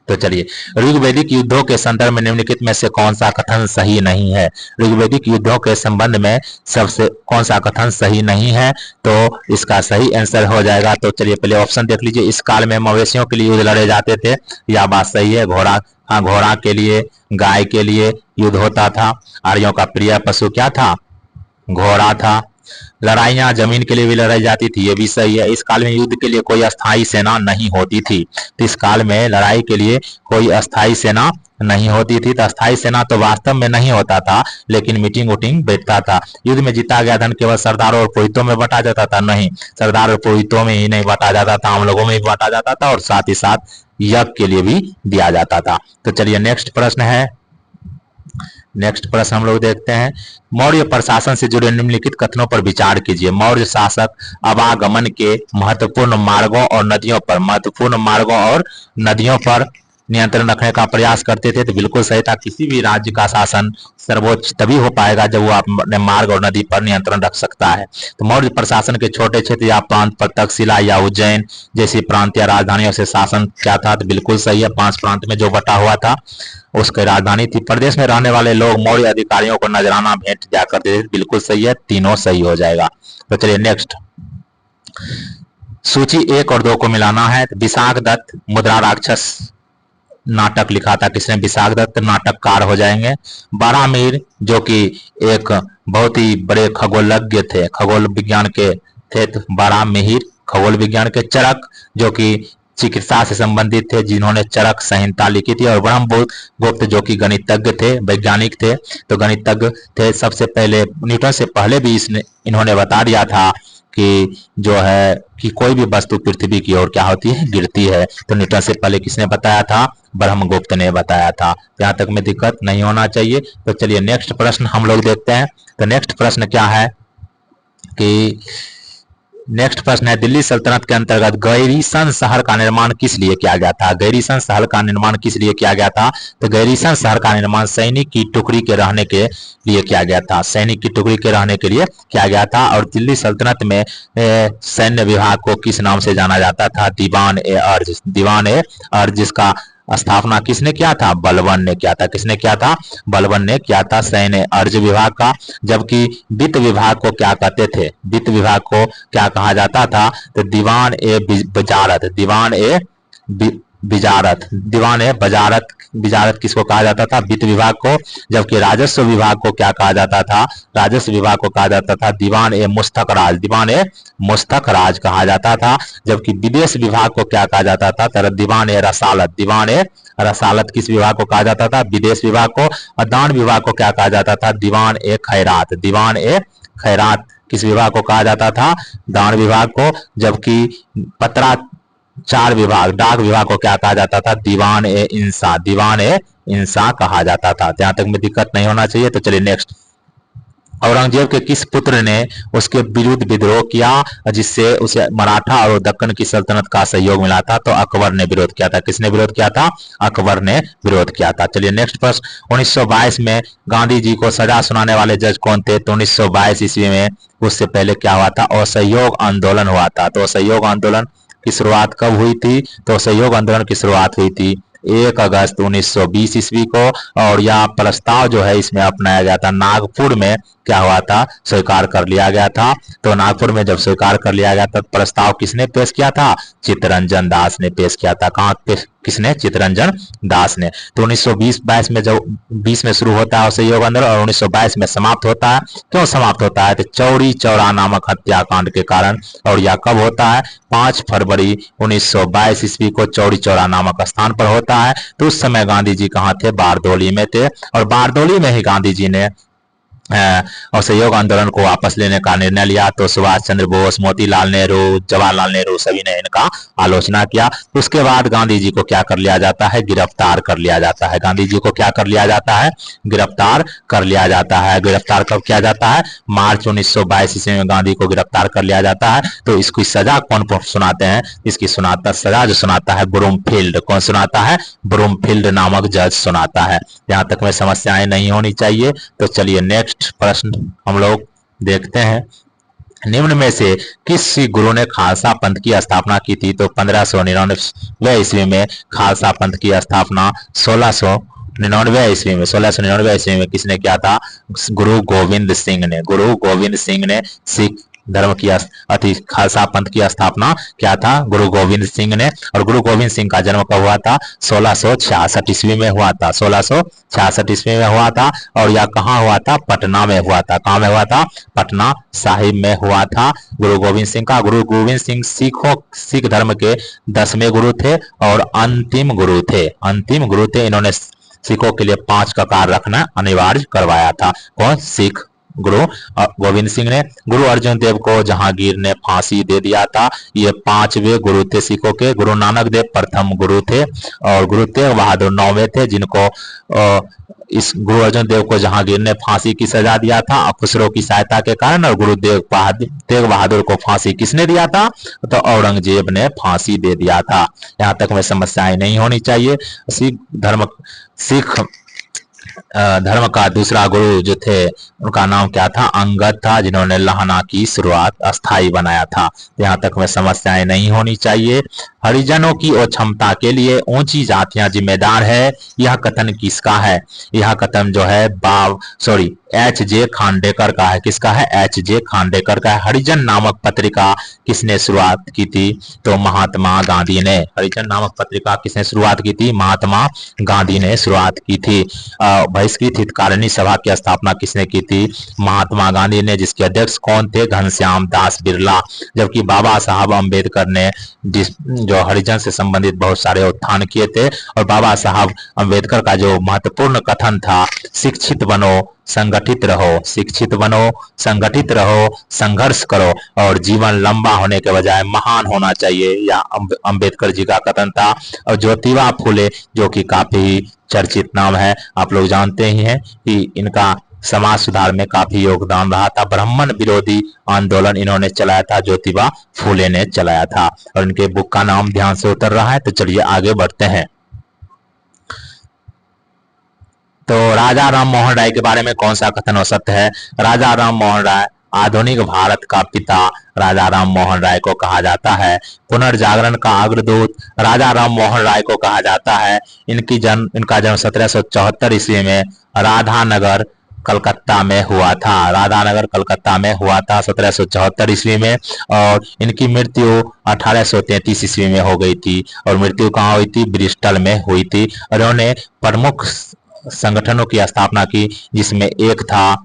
तो चलिए, ऋग्वैदिक युद्धों के संदर्भ में निम्नलिखित में से कौन सा कथन सही नहीं है, ऋग्वैदिक युद्धों के संबंध में सबसे कौन सा कथन सही नहीं है, तो इसका सही आंसर हो जाएगा। तो चलिए पहले ऑप्शन देख लीजिए, इस काल में मवेशियों के लिए युद्ध लड़े जाते थे, यह बात सही है। घोड़ा के लिए, गाय के लिए युद्ध होता था। आर्यों का प्रिय पशु क्या था, घोड़ा था। लड़ाइयां जमीन के लिए भी लड़ाई जाती थी, ये भी सही है। इस काल में युद्ध के लिए कोई अस्थायी सेना नहीं होती थी। तो इस काल में लड़ाई के लिए कोई अस्थायी सेना नहीं होती थी। तो अस्थायी सेना तो वास्तव में नहीं होता था, लेकिन मीटिंग वोटिंग बैठता था। युद्ध में जीता गया धन केवल सरदारों और पुरोहितों में बांटा जाता था, नहीं, सरदार और पुरोहितों में ही नहीं बांटा जाता था, हम लोगों में भी बांटा जाता था। और साथ ही साथ यज्ञ के लिए भी दिया जाता था। तो चलिए नेक्स्ट प्रश्न है, नेक्स्ट प्रश्न हम लोग देखते हैं, मौर्य प्रशासन से जुड़े निम्नलिखित कथनों पर विचार कीजिए। मौर्य शासक आवागमन के महत्वपूर्ण मार्गों और नदियों पर नियंत्रण रखने का प्रयास करते थे, तो बिल्कुल सही था। किसी भी राज्य का शासन सर्वोच्च तभी हो पाएगा जब वो अपने मार्ग और नदी पर नियंत्रण रख सकता है। तो मौर्य प्रशासन के छोटे क्षेत्र या प्रांत पर तक्षशिला या उज्जैन जैसी प्रांतीय राजधानियों से शासन क्या था, तो बिल्कुल सही है, 5 प्रांत में जो बटा हुआ था उसकी राजधानी थी। प्रदेश में रहने वाले लोग मौर्य अधिकारियों को नजराना भेंट दिया करते थे, बिल्कुल सही है, तीनों सही हो जाएगा। तो चलिए नेक्स्ट, सूची 1 और 2 को मिलाना है। तो विशाख दत्त मुद्रा राक्षस नाटक लिखा था किसने, विशाख दत्त नाटककार हो जाएंगे। बारामीर जो कि एक बहुत ही बड़े खगोलज्ञ थे, खगोल विज्ञान के थे, तो बारामीर खगोल विज्ञान के। चरक जो कि चिकित्सा से संबंधित थे, जिन्होंने चरक संहिता लिखी थी। और ब्रह्मगुप्त जो कि गणितज्ञ थे, वैज्ञानिक थे, तो गणितज्ञ थे। सबसे पहले न्यूटन से पहले भी इन्होंने बता दिया था कि जो है कि कोई भी वस्तु पृथ्वी की ओर क्या होती है, गिरती है। तो न्यूटन से पहले किसने बताया था, ब्रह्मगुप्त ने बताया था। यहाँ तक में दिक्कत नहीं होना चाहिए। तो चलिए नेक्स्ट प्रश्न हम लोग देखते हैं। तो नेक्स्ट प्रश्न क्या है कि नेक्स्ट प्रश्न है, दिल्ली सल्तनत के अंतर्गत गैरीसन शहर का निर्माण किस लिए किया गया था। गैरीसन शहर का निर्माण किस लिए किया गया था, तो गैरीसन शहर का निर्माण सैनिक की टुकड़ी के रहने के लिए किया गया था, सैनिक की टुकड़ी के रहने के लिए किया गया था। और दिल्ली सल्तनत में सैन्य विभाग को किस नाम से जाना जाता था, दीवान ए अर्ज, दीवान ए अर्ज, जिसका स्थापना किसने किया था, बलबन ने किया था। किसने किया था, बलबन ने किया था सैन्य अर्ज विभाग का। जबकि वित्त विभाग को क्या कहते थे, वित्त विभाग को क्या कहा जाता था, तो दीवान ए वजारत, दीवान ए विजारत, दीवान ए वजारत, विजारत किसको कहा जाता था, वित्त विभाग को। जबकि राजस्व विभाग को क्या कहा जाता था, राजस्व विभाग को कहा जाता था दीवान ए मुस्तक राज, दीवान ए मुस्तक राज कहा जाता था। जबकि विदेश विभाग को क्या कहा जाता था, तो दीवान ए रसालत, दीवान ए रसालत किस विभाग को कहा जाता था, विदेश विभाग को। और दान विभाग को क्या कहा जाता था, दीवान ए खैरात, दीवान ए खैरात किस विभाग को कहा जाता था, दान विभाग को। जबकि पत्राचार विभाग, डाक विभाग को क्या कहा जाता था, दीवान ए इंसा, दीवान ए इंसा कहा जाता था। यहाँ तक में दिक्कत नहीं होना चाहिए। तो चलिए नेक्स्ट, औरंगजेब के किस पुत्र ने उसके विरुद्ध विद्रोह किया जिससे उसे मराठा और दक्कन की सल्तनत का सहयोग मिला था, तो अकबर ने विरोध किया था। किसने विरोध किया था, अकबर ने विरोध किया था। चलिए नेक्स्ट प्रश्न, 1922 में गांधी जी को सजा सुनाने वाले जज कौन थे, तो 1922 ईस्वी में, उससे पहले क्या हुआ था, असहयोग आंदोलन हुआ था। तो असहयोग आंदोलन की शुरुआत कब हुई थी, तो असहयोग आंदोलन की शुरुआत हुई थी 1 अगस्त 1920 ईस्वी को। और यह प्रस्ताव जो है इसमें अपनाया गया था, नागपुर में क्या हुआ था, स्वीकार कर लिया गया था। तो नागपुर में जब स्वीकार कर लिया गया था, प्रस्ताव किसने पेश किया था, चित्तरंजन दास ने पेश किया था। कहाँ पे, किसने, चित्तरंजन दास ने। तो 1920-22 में जब 20 में शुरू होता है असहयोग आंदोलन और 1922 में समाप्त होता है। क्यों समाप्त होता है, तो चौरी चौरा नामक हत्याकांड के कारण। और यह कब होता है, 5 फरवरी 1922 ईस्वी को चौरी चौरा नामक स्थान पर होता है। तो उस समय गांधी जी कहाँ थे, बारदोली में थे। और बारदोली में ही गांधी जी ने असहयोग आंदोलन को वापस लेने का निर्णय लिया। तो सुभाष चंद्र बोस, मोतीलाल नेहरू, जवाहरलाल नेहरू सभी ने इनका आलोचना किया। उसके बाद गांधी जी को क्या कर लिया जाता है, गिरफ्तार कर लिया जाता है। गांधी जी को क्या कर लिया जाता है, गिरफ्तार कर लिया जाता है। गिरफ्तार कब किया जाता है, मार्च 1922 ईस्वी में गांधी को गिरफ्तार कर लिया जाता है। तो इसकी सजा कौन सुनाते हैं, इसकी सजा जो सुनाता है ब्रूमफील्ड। कौन सुनाता है, ब्रूमफील्ड नामक जज सुनाता है। यहाँ तक में समस्याएं नहीं होनी चाहिए। तो चलिए नेक्स्ट प्रश्न हम लोग देखते हैं, निम्न में से किस गुरु ने खालसा पंथ की स्थापना की थी, तो 1599 ईस्वी में खालसा पंथ की स्थापना 1699 ईस्वी में, 1699 ईस्वी में किसने किया था, गुरु गोविंद सिंह ने। गुरु गोविंद सिंह ने सिख धर्म की खालसा पंथ की स्थापना क्या था, गुरु गोविंद सिंह ने। और गुरु गोविंद सिंह का जन्म कब हुआ था, 1666 ईस्वी में हुआ था, 1666 ईस्वी में हुआ था। और यह कहाँ हुआ था, पटना में हुआ था। कहाँ में हुआ था, पटना साहिब में हुआ था गुरु गोविंद सिंह का। गुरु गोविंद सिंह सिख धर्म के 10वें गुरु थे और अंतिम गुरु थे, अंतिम गुरु थे। इन्होंने सिखों के लिए 5 ककार रखना अनिवार्य करवाया था। कौन, सिख गुरु गोविंद सिंह ने। गुरु अर्जुन देव को जहांगीर ने फांसी दे दिया था। ये 5वें गुरु थे सिखों के। गुरु नानक देव प्रथम गुरु थे और गुरु तेग बहादुर 9वें थे, जिनको इस गुरु अर्जुन देव को जहांगीर ने फांसी की सजा दिया था खुसरो की सहायता के कारण, और गुरुदेव तेग बहादुर को फांसी किसने दिया था? तो औरंगजेब ने फांसी दे दिया था। यहाँ तक में समस्याएं नहीं होनी चाहिए। सिख धर्म का दूसरा गुरु जो थे उनका नाम क्या था? अंगद था, जिन्होंने लहना की शुरुआत अस्थाई बनाया था। यहाँ तक में समस्याएं नहीं होनी चाहिए। हरिजनों की क्षमता के लिए ऊंची जातियां जिम्मेदार है, यह कथन किसका है? यह कथन जो है H.J. खांडेकर का है। किसका है? H.J. खांडेकर का है। हरिजन नामक पत्रिका किसने शुरुआत की थी? तो महात्मा गांधी ने। हरिजन नामक पत्रिका किसने शुरुआत की थी? महात्मा गांधी ने शुरुआत की थी। बहिष्कृत हितकारिणी सभा की स्थापना किसने की थी? महात्मा गांधी ने, जिसके अध्यक्ष कौन थे? घनश्याम दास बिरला। जबकि बाबा साहब अम्बेडकर ने जो हरिजन से संबंधित बहुत सारे उत्थान किए थे, और बाबा साहब अम्बेडकर का जो महत्वपूर्ण कथन था, शिक्षित बनो, संगठित रहो, शिक्षित बनो, संगठित रहो, संघर्ष करो, और जीवन लंबा होने के बजाय महान होना चाहिए, यह अम्बेडकर जी का कथन था। और ज्योतिबा फुले, जो कि काफी चर्चित नाम है, आप लोग जानते ही हैं कि इनका समाज सुधार में काफी योगदान रहा था। ब्राह्मण विरोधी आंदोलन इन्होंने चलाया था, ज्योतिबा फुले ने चलाया था, और इनके बुक का नाम ध्यान से उतर रहा है। तो चलिए आगे बढ़ते हैं। तो राजा राम मोहन राय के बारे में कौन सा कथन हो सकता है? राजा राम मोहन राय आधुनिक भारत का पिता राजा राम मोहन राय को कहा जाता है। पुनर्जागरण का अग्रदूत राजा राम मोहन राय को कहा जाता है। इनका जन्म 1774 ईस्वी में राधानगर कलकत्ता में हुआ था। राधानगर कलकत्ता में हुआ था 1774 ईस्वी में, और इनकी मृत्यु 1833 ईस्वी में हो गई थी। और मृत्यु कहाँ हुई थी? ब्रिस्टल में हुई थी। और इन्होंने प्रमुख संगठनों की स्थापना की, जिसमें एक था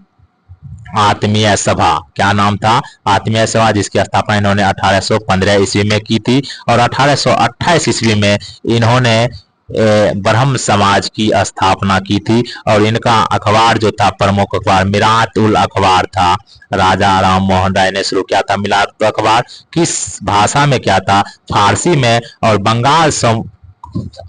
आत्मीय सभा। क्या नाम था? आत्मीय सभा, जिसकी स्थापना इन्होंने 1815 ईस्वी में की थी। और 1828 ईस्वी में इन्होंने ब्रह्म समाज की स्थापना की थी। और इनका अखबार जो था, प्रमुख अखबार मिरात उल अखबार था, राजा राम मोहन राय ने शुरू किया था। मिरात अखबार किस भाषा में क्या था? फारसी में, और बंगाल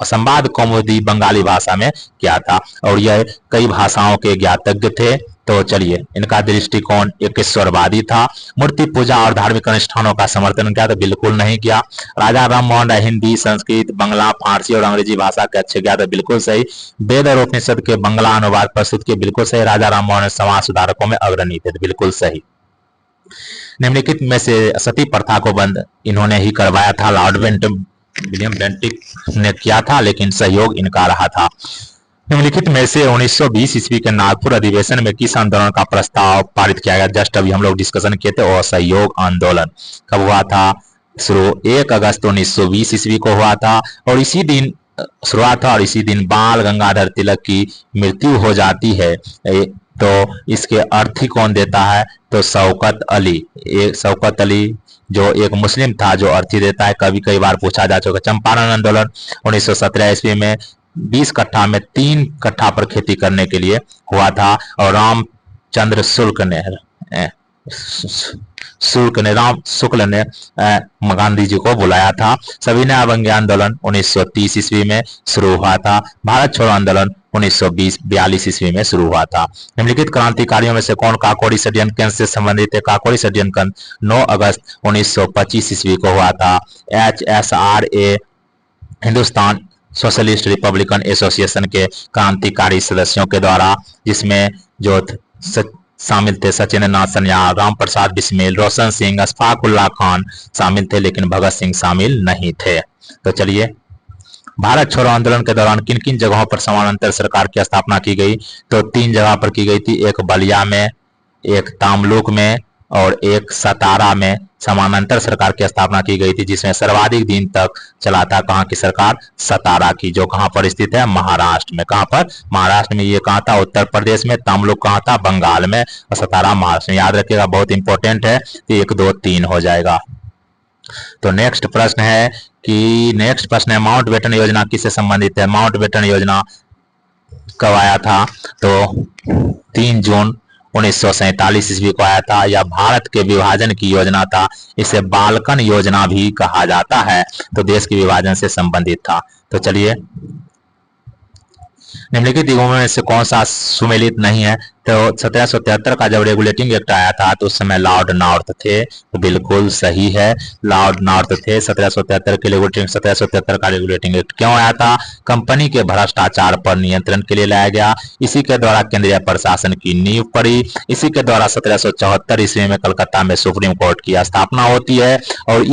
संवाद कौमुदी बंगाली भाषा में क्या था। और यह कई भाषाओं के ज्ञातज्ञ थे। तो चलिए, इनका दृष्टिकोण एक ईश्वरवादी था। मूर्ति पूजा और धार्मिक अनुष्ठानों का समर्थन किया? तो बिल्कुल नहीं किया। राजा राम मोहन राय हिंदी, संस्कृत, बंगला, फारसी और अंग्रेजी भाषा के अच्छे ज्ञाता? बिल्कुल सही। वेद और उपनिषद के बंगला अनुवाद प्रस्तुत किए? बिल्कुल सही। राजा राम मोहन समाज सुधारकों में अग्रणी थे? बिल्कुल सही। निम्नलिखित में से सती प्रथा को बंद इन्होंने ही करवाया था? लॉर्ड विलियम बेंटिक ने किया था, लेकिन सहयोग इनका रहा था। निम्नलिखित में से 1920 ईस्वी के नागपुर अधिवेशन में किस आंदोलन का प्रस्ताव पारित किया गया? जस्ट अभी हम लोग डिस्कशन किए थे, असहयोग आंदोलन। कब हुआ था? शुरू 1 अगस्त 1920 ईस्वी को हुआ था, और इसी दिन शुरुआत था, और इसी दिन बाल गंगाधर तिलक की मृत्यु हो जाती है। तो इसके अर्थ ही कौन देता है? तो शौकत अली। शौकत अली जो एक मुस्लिम था, जो अर्थी देता है। कई बार पूछा जा चुका। चंपारण आंदोलन 1917 ईस्वी में 20 कट्ठा में 3 कट्ठा पर खेती करने के लिए हुआ था, और रामचंद्र शुक्ल ने गांधी जी को बुलाया था। सविनय अवज्ञा आंदोलन 1930 ईस्वी में शुरू हुआ था। भारत छोड़ो आंदोलन 1942 ईस्वी में शुरू हुआ था। निम्नलिखित क्रांतिकारियों में से कौन काकोरी षड्यंत्र से संबंधित है? काकोरी षड्यंत्र 9 अगस्त 1925 ईस्वी को हुआ था। HSRA Hindustan socialist Republican association के क्रांतिकारी सदस्यों के द्वारा, जिसमें जो शामिल थे सचिन नाथ सन्याल, राम प्रसाद बिस्मिल, रोशन सिंह, अशफाक उल्लाह खान शामिल थे, लेकिन भगत सिंह शामिल नहीं थे। तो चलिए, भारत छोड़ो आंदोलन के दौरान किन किन जगहों पर समानांतर सरकार की स्थापना की गई? तो 3 जगह पर की गई थी। एक बलिया में, एक तामलुक में, और एक सतारा में समानांतर सरकार की स्थापना की गई थी, जिसमें सर्वाधिक दिन तक चला था कहाँ की सरकार? सतारा की, जो कहाँ पर स्थित है? महाराष्ट्र में। कहाँ पर? महाराष्ट्र में। ये कहाँ था? उत्तर प्रदेश में। तामलुक कहाँ था? बंगाल में। और सतारा महाराष्ट्र में। याद रखिएगा, बहुत इंपॉर्टेंट है। 1 2 3 हो जाएगा। तो नेक्स्ट प्रश्न है माउंट बेटन योजना किससे संबंधित है? माउंट बेटन योजना कब आया था? तो 3 जून 1947 ईस्वी को आया था। यह भारत के विभाजन की योजना था। इसे बाल्कन योजना भी कहा जाता है। तो देश के विभाजन से संबंधित था। तो चलिए, निम्नलिखित युगों में से कौन सा सुमेलित नहीं है? तो 1773 का जब रेगुलेटिंग एक्ट आया था तो उस समय लॉर्ड नॉर्थ थे, तो बिल्कुल सही है, लॉर्ड नॉर्थ थे। 1773 के रेगुलेटिंग 1773 का रेगुलेटिंग एक्ट क्यों आया था? कंपनी के भ्रष्टाचार पर नियंत्रण के लिए लाया गया। इसी के द्वारा केंद्रीय प्रशासन की नींव पड़ी। इसी के द्वारा 1774 ईस्वी में कलकत्ता में सुप्रीम कोर्ट की स्थापना होती है और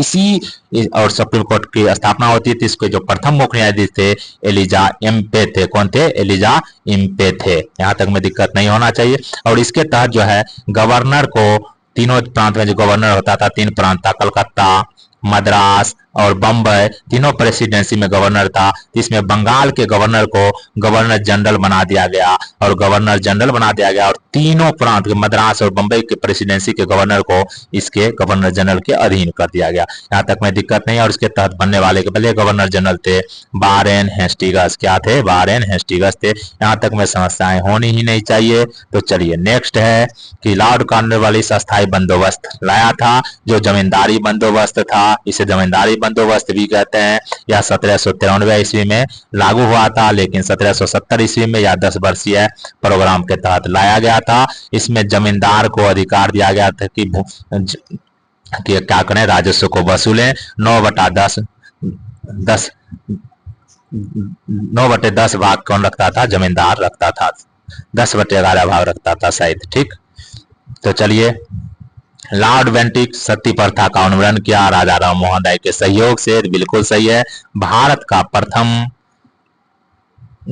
सुप्रीम कोर्ट की स्थापना होती है। तो इसके जो प्रथम मुख्य न्यायाधीश थे एलिजा इम्पे थे। कौन थे? एलिजा इम्पे थे। यहाँ तक में दिक्कत नहीं होना चाहिए। और इसके तहत जो है गवर्नर को, तीनों प्रांत में जो गवर्नर होता था, 3 प्रांत था, कलकत्ता, मद्रास और बम्बई, तीनों प्रेसिडेंसी में गवर्नर था। इसमें बंगाल के गवर्नर को गवर्नर जनरल बना दिया गया और गवर्नर जनरल बना दिया गया और तीनों प्रांत के, मद्रास और बम्बई के प्रेसिडेंसी के गवर्नर को इसके गवर्नर जनरल के अधीन कर दिया गया। यहाँ तक में दिक्कत नहीं है। और इसके तहत बनने वाले के पहले गवर्नर जनरल थे वारेन हेस्टिंग्स। क्या थे? वारेन हेस्टिंग्स थे। यहाँ तक में समस्याएं होनी ही नहीं चाहिए। तो चलिए नेक्स्ट है कि लॉर्ड कॉर्नवालिस अस्थायी बंदोबस्त लाया था, जो जमींदारी बंदोबस्त था। इसे जमींदारी बंदोबस्त भी कहते हैं। यह 1793 ईस्वी में लागू हुआ था, लेकिन 1770 ईस्वी में यह 10 वर्षीय प्रोग्राम के तहत लाया गया था। इसमें जमींदार को अधिकार दिया गया था कि क्या करें, राजस्व को वसूलें। 9/10 भाग कौन रखता था? जमींदार रखता था। 10/11 भाग रखता था शायद। ठीक, तो चलिए, लॉर्ड बेंटिक सती प्रथा का उन्मूलन किया राजा राम मोहन राय के सहयोग से। बिल्कुल सही है। भारत का प्रथम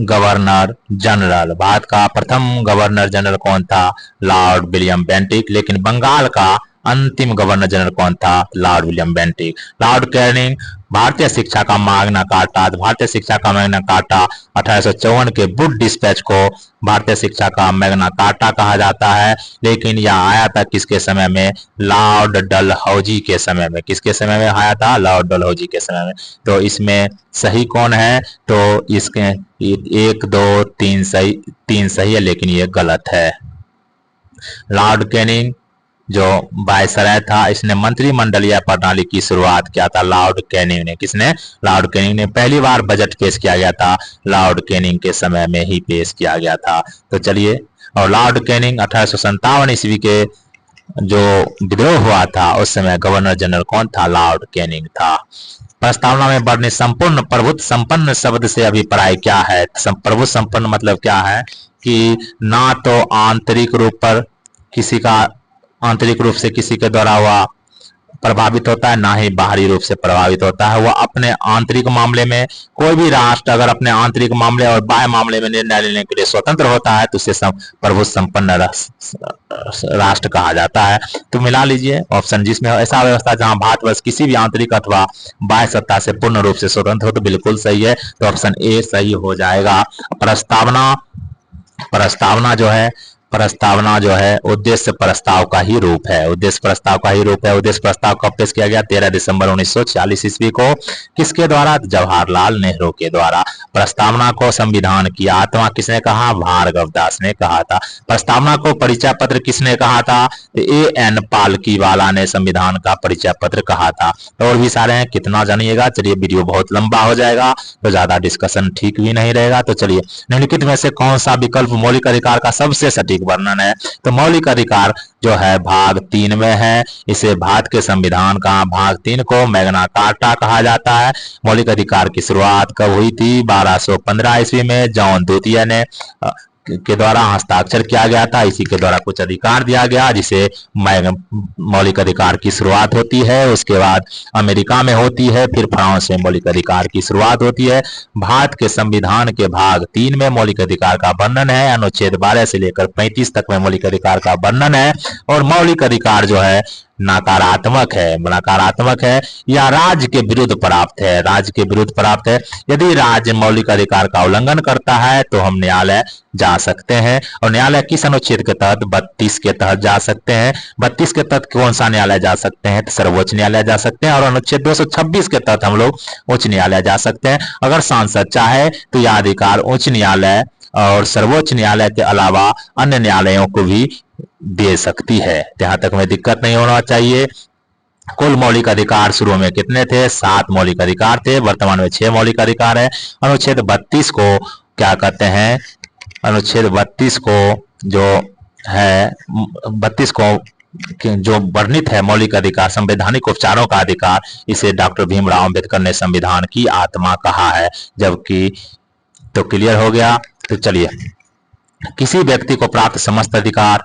गवर्नर जनरल, भारत का प्रथम गवर्नर जनरल कौन था? Lord William Bentinck. लेकिन बंगाल का अंतिम गवर्नर जनरल कौन था? Lord William Bentinck. Lord Canning, भारतीय शिक्षा का मैग्ना कार्टा। भारतीय शिक्षा का मैग्ना कार्टा 1854 के वुड डिस्पैच को भारतीय शिक्षा का मैग्ना कार्टा कहा जाता है। लेकिन यह आया था किसके समय में? लॉर्ड डलहौजी के समय में। किसके समय में आया था? लॉर्ड डलहौजी के समय में। तो इसमें सही कौन है? तो इसके 1 2 3 सही, 3 सही है, लेकिन ये गलत है। लॉर्ड कैनिंग जो वायसराय था, इसने मंत्रिमंडलीय प्रणाली की शुरुआत किया था। लॉर्ड कैनिंग ने। किसने? लॉर्ड कैनिंग ने। पहली बार बजट पेश किया गया था लॉर्ड कैनिंग के समय में ही पेश किया गया था। तो चलिए, और लॉर्ड कैनिंग 1857 ईस्वी के जो विद्रोह हुआ था उस समय गवर्नर जनरल कौन था? लॉर्ड कैनिंग था। प्रस्तावना में वर्णित संपूर्ण प्रभुत्व संपन्न शब्द से अभिप्राय क्या है? प्रभुत्व संपन्न मतलब क्या है? कि ना तो आंतरिक रूप से किसी के द्वारा वह प्रभावित होता है, ना ही बाहरी रूप से प्रभावित होता है। वह अपने आंतरिक मामले में, कोई भी राष्ट्र अगर अपने आंतरिक मामले और बाह्य मामले में निर्णय लेने के लिए स्वतंत्र होता है तो उसे प्रभुत्व संपन्न राष्ट्र कहा जाता है। तो मिला लीजिए ऑप्शन, जिसमें ऐसा व्यवस्था जहां भारतवर्ष किसी भी आंतरिक अथवा बाह्य सत्ता से पूर्ण रूप से स्वतंत्र हो, तो बिल्कुल सही है। तो ऑप्शन ए सही हो जाएगा। प्रस्तावना जो है उद्देश्य प्रस्ताव का ही रूप है। उद्देश्य प्रस्ताव का ही रूप है। उद्देश्य प्रस्ताव कब पेश किया गया? 13 दिसंबर 1946 ईस्वी को। किसके द्वारा? जवाहरलाल नेहरू के द्वारा। प्रस्तावना को संविधान की आत्मा किसने कहा? भार्गव दास ने कहा था। प्रस्तावना को परिचय पत्र किसने कहा था? A.N. पालकीवाला ने संविधान का परिचय पत्र कहा था। और भी सारे हैं, कितना जानिएगा। चलिए, वीडियो बहुत लंबा हो जाएगा तो ज्यादा डिस्कशन ठीक भी नहीं रहेगा। तो चलिए, निम्नलिखित में से कौन सा विकल्प मौलिक अधिकार का सबसे सटीक वर्णन है? तो मौलिक अधिकार जो है भाग 3 में है। इसे भारत के संविधान का भाग 3 को मैग्ना कार्टा कहा जाता है। मौलिक अधिकार की शुरुआत कब हुई थी? 1215 ईस्वी में जॉन द्वितीय ने के द्वारा हस्ताक्षर किया गया था। इसी के द्वारा कुछ अधिकार दिया गया, जिसे मौलिक अधिकार की शुरुआत होती है। उसके बाद अमेरिका में होती है, फिर फ्रांस में मौलिक अधिकार की शुरुआत होती है। भारत के संविधान के भाग 3 में मौलिक अधिकार का वर्णन है। अनुच्छेद 12 से लेकर 35 तक में मौलिक अधिकार का वर्णन है। और मौलिक अधिकार जो है नकारात्मक है या राज्य के विरुद्ध प्राप्त है। राज्य के विरुद्ध प्राप्त है। यदि राज्य मौलिक अधिकार का उल्लंघन करता है तो हम न्यायालय जा सकते हैं। और न्यायालय किस अनुच्छेद के तहत? 32 के तहत जा सकते हैं। 32 के तहत कौन सा न्यायालय जा सकते हैं? तो सर्वोच्च न्यायालय जा सकते हैं। और अनुच्छेद 226 के तहत हम लोग उच्च न्यायालय जा सकते हैं। अगर सांसद चाहे तो यह अधिकार उच्च न्यायालय और सर्वोच्च न्यायालय के अलावा अन्य न्यायालयों को भी दे सकती है। जहां तक में दिक्कत नहीं होना चाहिए। कुल मौलिक अधिकार शुरू में कितने थे? 7 मौलिक अधिकार थे। वर्तमान में 6 मौलिक अधिकार है। अनुच्छेद 32 को क्या कहते हैं, अनुच्छेद 32 को जो है 32 को जो वर्णित है मौलिक अधिकार, संवैधानिक उपचारों का अधिकार, इसे डॉक्टर भीमराव अंबेडकर ने संविधान की आत्मा कहा है। जबकि तो क्लियर हो गया। तो चलिए, किसी व्यक्ति को प्राप्त समस्त अधिकार,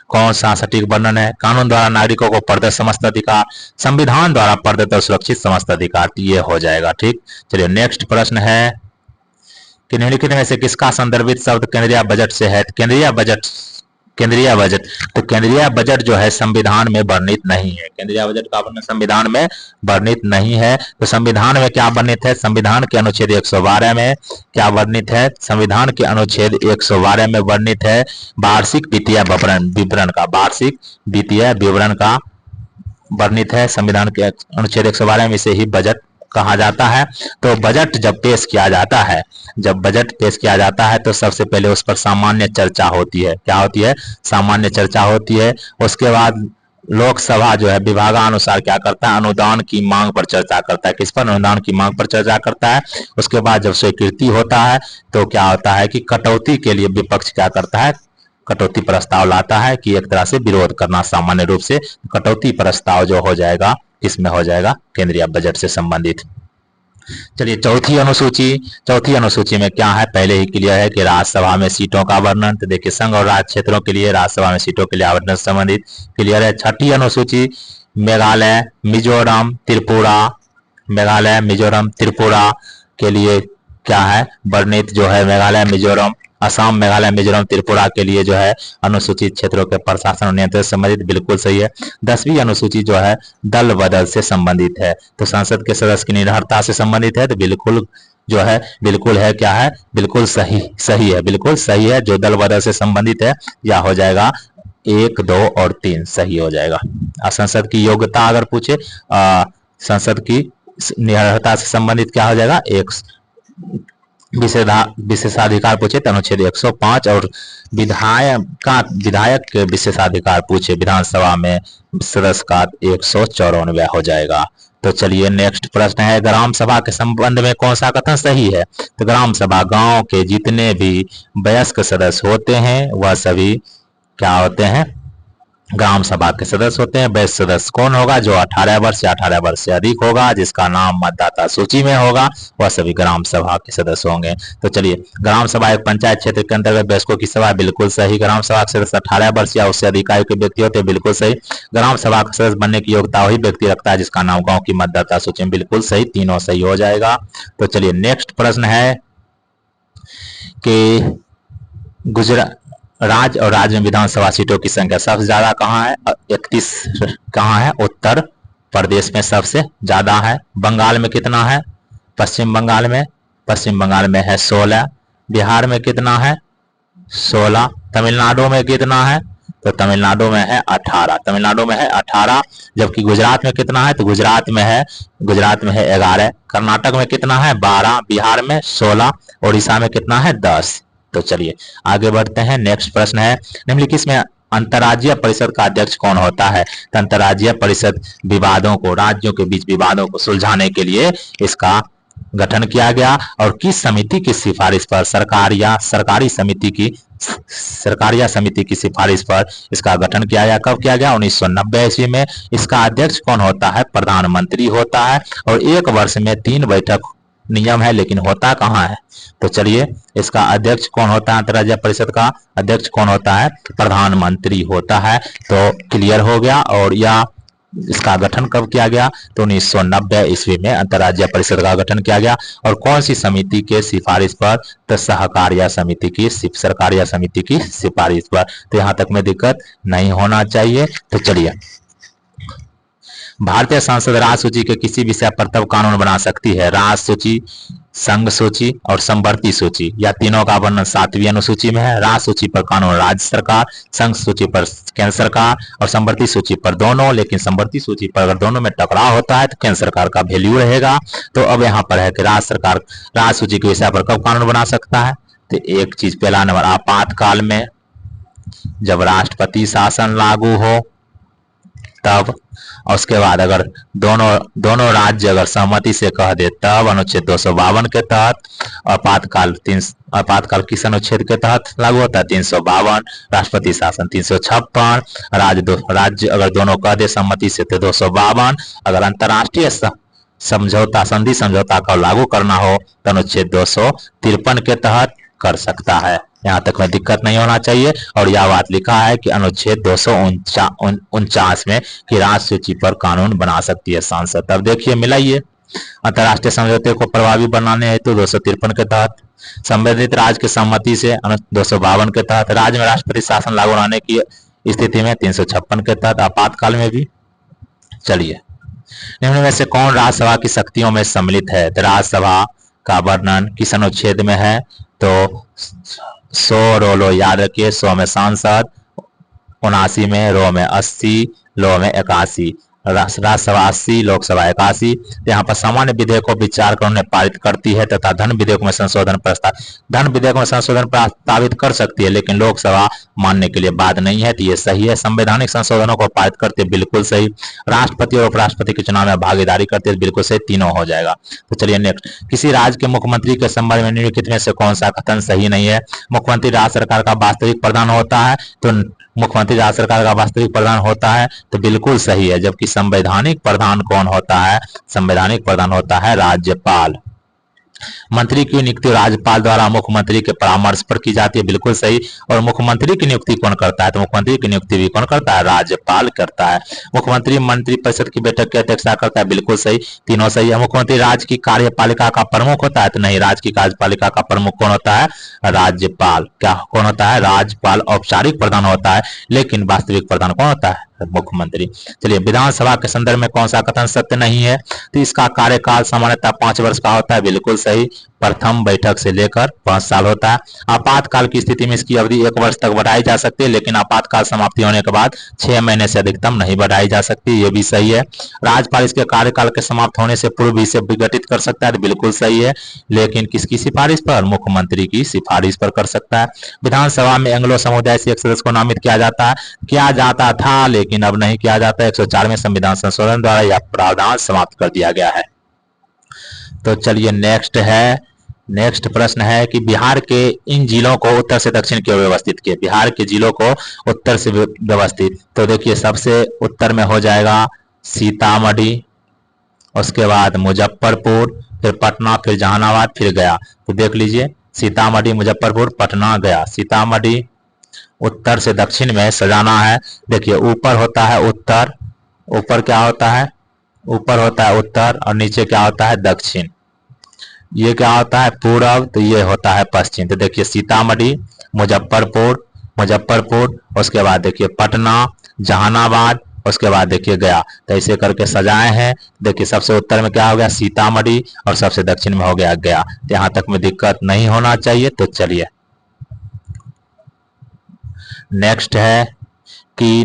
कौन सा सटीक वर्णन है, कानून द्वारा नागरिकों को प्रदत्त समस्त अधिकार, संविधान द्वारा प्रदत्त और सुरक्षित समस्त अधिकार, ये हो जाएगा। ठीक, चलिए नेक्स्ट प्रश्न है कि निम्नलिखित में से किसका संदर्भित शब्द केंद्रीय बजट से है। केंद्रीय बजट, तो केंद्रीय बजट जो है संविधान में वर्णित नहीं है। केंद्रीय बजट का वर्णन संविधान में वर्णित नहीं है। तो संविधान में क्या वर्णित है, संविधान के अनुच्छेद 112 में क्या वर्णित है, संविधान के अनुच्छेद 112 में वर्णित है वार्षिक वित्तीय विवरण का, वार्षिक वित्तीय विवरण का वर्णित है संविधान के अनुच्छेद 112 में, इसे ही बजट कहा जाता है। तो बजट जब पेश किया जाता है, जब बजट पेश किया जाता है तो सबसे पहले उस पर सामान्य चर्चा होती है। क्या होती है, सामान्य चर्चा होती है। उसके बाद लोकसभा जो है विभागानुसार क्या करता है, अनुदान की मांग पर चर्चा करता है। किस पर, अनुदान की मांग पर चर्चा करता है। उसके बाद जब स्वीकृति होता है तो क्या होता है कि कटौती के लिए विपक्ष क्या करता है, कटौती प्रस्ताव लाता है कि एक तरह से विरोध करना सामान्य रूप से। कटौती प्रस्ताव जो हो जाएगा इसमें हो जाएगा केंद्रीय बजट से संबंधित। चलिए चौथी अनुसूची में क्या है, पहले ही क्लियर है कि राज्यसभा में सीटों का वर्णन। तो देखिए संघ और राज्य क्षेत्रों के लिए राज्यसभा में सीटों के लिए आवंटन से संबंधित क्लियर है। छठी अनुसूची मेघालय, मिजोरम, त्रिपुरा, मेघालय, मिजोरम, त्रिपुरा के लिए क्या है वर्णित, जो है मेघालय, मिजोरम, असम, मेघालय, मिजोरम, त्रिपुरा के लिए जो है अनुसूचित क्षेत्रों के प्रशासन और नियंत्रण से संबंधित, बिल्कुल सही है। 10वीं अनुसूची जो है दल बदल से संबंधित है। तो संसद के सदस्य की निरर्हता से संबंधित है। तो बिल्कुल जो है, बिल्कुल है, क्या है, बिल्कुल सही है, बिल्कुल सही है। जो दल बदल से संबंधित है या हो जाएगा 1, 2 और 3 सही हो जाएगा। संसद की योग्यता अगर पूछे, संसद की निरर्हता से संबंधित क्या हो जाएगा, एक विशेषाधिकार पूछे तो अनुच्छेद 105, और विधायक के विशेषाधिकार पूछे विधानसभा में सदस्य का 194 हो जाएगा। तो चलिए नेक्स्ट प्रश्न है, ग्राम सभा के संबंध में कौन सा कथन सही है। तो ग्राम सभा गांव के जितने भी वयस्क सदस्य होते हैं वह सभी क्या होते हैं, ग्राम सभा के सदस्य होते हैं। वयस्क सदस्य कौन होगा, जो 18 वर्ष या 18 वर्ष से अधिक होगा, जिसका नाम मतदाता सूची में होगा, वह सभी ग्राम सभा के सदस्य होंगे। तो चलिए, ग्राम सभा एक पंचायत क्षेत्र के अंतर्गत वयस्कों की सभा, बिल्कुल सही। ग्राम सभा के सदस्य 18 वर्ष या उससे अधिक आयु के व्यक्ति होते हैं, बिल्कुल सही। ग्राम सभा का सदस्य बनने की योग्यता वही व्यक्ति रखता है जिसका नाम गाँव की मतदाता सूची में, बिल्कुल सही, तीनों सही हो जाएगा। तो चलिए नेक्स्ट प्रश्न है कि गुजरात राज्य और राज्य में विधानसभा सीटों की संख्या सबसे ज्यादा कहाँ है, 31 कहाँ है, उत्तर प्रदेश में सबसे ज्यादा है। बंगाल में कितना है, पश्चिम बंगाल में है 16। बिहार में कितना है, 16। तमिलनाडु में कितना है, तो तमिलनाडु में है 18। जबकि गुजरात में कितना है, तो गुजरात में है 11। कर्नाटक में कितना है, 12। बिहार में 16। उड़ीसा में कितना है, 10। तो चलिए आगे बढ़ते हैं। नेक्स्ट प्रश्न है, निम्नलिखित में अंतर्राज्यीय परिषद का अध्यक्ष कौन होता है। तो अंतर्राज्यीय परिषद विवादों को, राज्यों के बीच विवादों को सुलझाने के लिए इसका गठन किया गया, और किस समिति की सिफारिश पर, सरकार या समिति की सिफारिश पर इसका गठन किया गया। कब किया गया, 1990 ईस्वी में। इसका अध्यक्ष कौन होता है, प्रधानमंत्री होता है, और 1 वर्ष में 3 बैठक नियम है, लेकिन होता कहाँ है। तो चलिए, इसका अध्यक्ष कौन होता है, अंतर्राज्यीय परिषद का अध्यक्ष कौन होता है, प्रधानमंत्री होता है। तो क्लियर हो गया। और या इसका गठन कब किया गया, तो 1990 ईस्वी में अंतर्राज्यीय परिषद का गठन किया गया। और कौन सी समिति के सिफारिश पर, तो सरकारिया समिति की सिफारिश पर। तो यहाँ तक में दिक्कत नहीं होना चाहिए। तो चलिए, भारतीय संसद राज्य सूची के किसी विषय पर तब कानून बना सकती है, राज्य सूची, संघ सूची और संवर्ती सूची, या तीनों का वर्णन 7वीं अनुसूची में है। राज्य सूची पर कानून राज्य सरकार, संघ सूची पर केंद्र सरकार, और संवर्ती सूची पर दोनों। लेकिन संवर्ती सूची पर अगर दोनों में टकराव होता है तो केंद्र सरकार का वैल्यू रहेगा। तो अब यहाँ पर है कि राज्य सरकार राज्य सूची के विषय पर कब कानून बना सकता है। तो एक चीज, पहला नंबर, आपातकाल में, जब राष्ट्रपति शासन लागू हो, तब, और उसके बाद अगर दोनों राज्य अगर सहमति से कह दे तब अनुच्छेद 252 के तहत, आपातकाल किस अनुच्छेद के तहत लागू होता है? 352। राष्ट्रपति शासन 356। राज्य अगर दोनों कह दे सहमति से तो 252। अगर अंतर्राष्ट्रीय समझौता संधि समझौता को लागू करना हो तो अनुच्छेद 253 के तहत कर सकता है। यहाँ तक में दिक्कत नहीं होना चाहिए। और यह बात लिखा है कि अनुच्छेद 249 में कि राज्य सूची पर कानून बना सकती है सांसद। तब देखिए मिलाइए, अंतर्राष्ट्रीय समझौते को प्रभावी बनाने हेतु 253 के तहत, संबंधित राज्य की सहमति से 252 के तहत, राज्य में राष्ट्रपति शासन लागू होने की स्थिति में 356 के तहत, आपातकाल में भी। चलिए, निम्न में से कौन राज्यसभा की शक्तियों में सम्मिलित है? तो राज्यसभा का वर्णन किस अनुच्छेद में है? तो 100 रो याद रखिए, 100 में सांसद, 79 में, रो में 80, लो में 81, राज्यसभा 80, लोकसभा 81। यहाँ पर सामान्य विधेयक को विचार कर उन्हें पारित करती है तथा धन विधेयक में संशोधन प्रस्तावित कर सकती है, लेकिन लोकसभा मानने के लिए बाध्य नहीं है। तो ये सही है। संवैधानिक संशोधनों को पारित करते बिल्कुल सही। राष्ट्रपति और उपराष्ट्रपति के चुनाव में भागीदारी करते बिल्कुल सही, तीनों हो जाएगा। तो चलिए नेक्स्ट, किसी राज्य के मुख्यमंत्री के संबंध में निम्नलिखित में से कौन सा कथन सही नहीं है? मुख्यमंत्री राज्य सरकार का वास्तविक प्रधान होता है, तो मुख्यमंत्री राज्य सरकार का वास्तविक प्रधान होता है तो बिल्कुल सही है। जबकि संवैधानिक प्रधान कौन होता है? संवैधानिक प्रधान होता है राज्यपाल। मंत्री की नियुक्ति राज्यपाल द्वारा मुख्यमंत्री के परामर्श पर की जाती है, बिल्कुल सही। और मुख्यमंत्री की नियुक्ति कौन करता है? तो मुख्यमंत्री की नियुक्ति भी कौन करता है? राज्यपाल करता है। मुख्यमंत्री मंत्रिपरिषद की बैठक की अध्यक्षता करता है, बिल्कुल सही, तीनों सही है। मुख्यमंत्री राज्य की कार्यपालिका का प्रमुख होता है, तो नहीं, राज्य की कार्यपालिका का प्रमुख कौन होता है? राज्यपाल। क्या कौन होता है? राज्यपाल औपचारिक प्रधान होता है, लेकिन वास्तविक प्रधान कौन होता है? मुख्यमंत्री। चलिए, विधानसभा के संदर्भ में कौन सा कथन सत्य नहीं है? तो इसका कार्यकाल सामान्यतः 5 वर्ष का होता है, बिल्कुल सही। प्रथम बैठक से लेकर 5 साल होता है। आपातकाल की स्थिति में इसकी अवधि 1 वर्ष तक बढ़ाई जा सकती है, लेकिन आपातकाल समाप्ति होने के बाद 6 महीने से अधिकतम नहीं बढ़ाई जा सकती, ये भी सही है। राज्यपाल इसके कार्यकाल के समाप्त होने से पूर्व भी इसे विघटित कर सकता है, तो बिल्कुल सही है, लेकिन किसकी सिफारिश पर? मुख्यमंत्री की सिफारिश पर कर सकता है। विधानसभा में एंग्लो समुदाय से एक सदस्य को नामित किया जाता था, लेकिन अब नहीं किया जाता। 104 में संविधान संशोधन द्वारा यह प्रावधान समाप्त कर दिया गया है। तो चलिए नेक्स्ट प्रश्न है कि बिहार के इन जिलों को उत्तर से दक्षिण की ओर व्यवस्थित किए। बिहार के जिलों को उत्तर से व्यवस्थित, तो देखिए सबसे उत्तर में हो जाएगा सीतामढ़ी, उसके बाद मुजफ्फरपुर, फिर पटना, फिर जहानाबाद, फिर गया। तो देख लीजिए, सीतामढ़ी, मुजफ्फरपुर, पटना, गया। सीतामढ़ी उत्तर से दक्षिण में सजाना है। देखिए ऊपर होता है उत्तर, ऊपर क्या होता है? ऊपर होता है उत्तर, और नीचे क्या होता है? दक्षिण। ये क्या होता है? पूरब, तो ये होता है पश्चिम। तो देखिए सीतामढ़ी, मुजफ्फरपुर, उसके बाद देखिए पटना, जहानाबाद, उसके बाद देखिए गया। तो ऐसे करके सजाए हैं। देखिए सबसे उत्तर में क्या हो गया? सीतामढ़ी, और सबसे दक्षिण में हो गया गया। तो यहाँ तक में दिक्कत नहीं होना चाहिए। तो चलिए नेक्स्ट है कि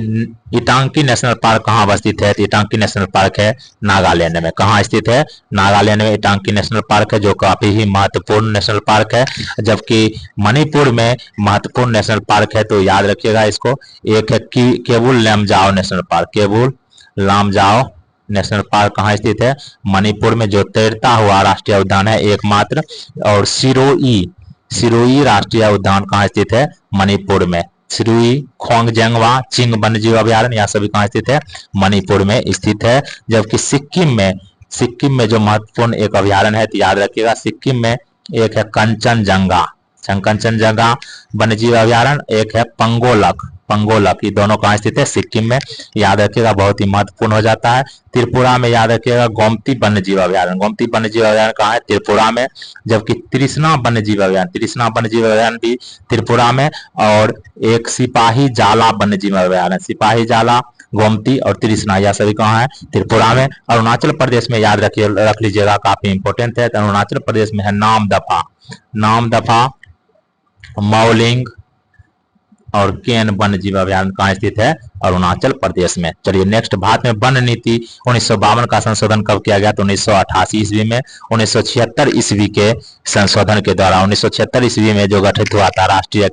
इटांकी नेशनल पार्क कहाँ अवस्थित है? तो इटांकी नेशनल पार्क है नागालैंड में। कहाँ स्थित है? नागालैंड में इटांकी नेशनल पार्क है, जो काफी ही महत्वपूर्ण नेशनल पार्क है। जबकि मणिपुर में महत्वपूर्ण नेशनल पार्क है, तो याद रखिएगा इसको। एक है Keibul Lamjao national park. Keibul Lamjao national park कहाँ स्थित है? मणिपुर में, जो तैरता हुआ राष्ट्रीय उद्यान है एकमात्र। और सिरोई राष्ट्रीय उद्यान कहाँ स्थित है? मणिपुर में। सिरोई, खोंगजेंगवा, चिंग वन्यजीव अभयारण्य, यह सभी कहाँ स्थित है? मणिपुर में स्थित है। जबकि सिक्किम में जो महत्वपूर्ण एक अभयारण्य है, तो याद रखिएगा सिक्किम में एक है कंचनजंगा वन्यजीव अभयारण्य, एक है पंगोलक, ये दोनों कहाँ स्थित है? सिक्किम में। याद रखिएगा, बहुत ही महत्वपूर्ण हो जाता है। त्रिपुरा में याद रखिएगा गोमती वन्यजीव अभयारण्य कहाँ है? त्रिपुरा में। जबकि तृष्णा वन्यजीव अभयारण्य भी त्रिपुरा में। और एक सिपाही जाला वन्यजीव अभयारण्य, सिपाही जाला, गोमती और तृष्णा, यह सभी कहाँ है? त्रिपुरा में। अरुणाचल प्रदेश में याद रख लीजिएगा, काफी इंपोर्टेंट है। तो अरुणाचल प्रदेश में है नामदफा, मौलिंग और केन वन्यजीव अभयारण्य कहाँ स्थित है? अरुणाचल प्रदेश में। चलिए नेक्स्ट, भारत में वन नीति 1952 का संशोधन कब किया गया? तो 1988 ईस्वी में। 1976 ईस्वी के संशोधन के द्वारा 1976 ईस्वी में जो गठित हुआ था राष्ट्रीय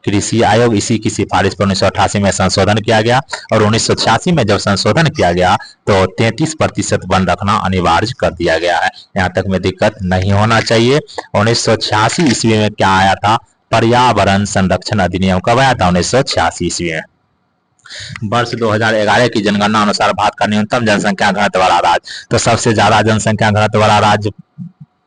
कृषि आयोग, इसी की सिफारिश पर 1988 में संशोधन किया गया और 1986 में जब संशोधन किया गया तो 33% वन रखना अनिवार्य कर दिया गया है। यहाँ तक में दिक्कत नहीं होना चाहिए। 1986 ईस्वी में क्या आया था? पर्यावरण संरक्षण अधिनियम। कब आया था? 1986 ईस्वी में। वर्ष 2011 की जनगणना अनुसार भारत का न्यूनतम जनसंख्या घनत्व वाला राज्य, तो सबसे ज्यादा जनसंख्या घनत्व वाला राज्य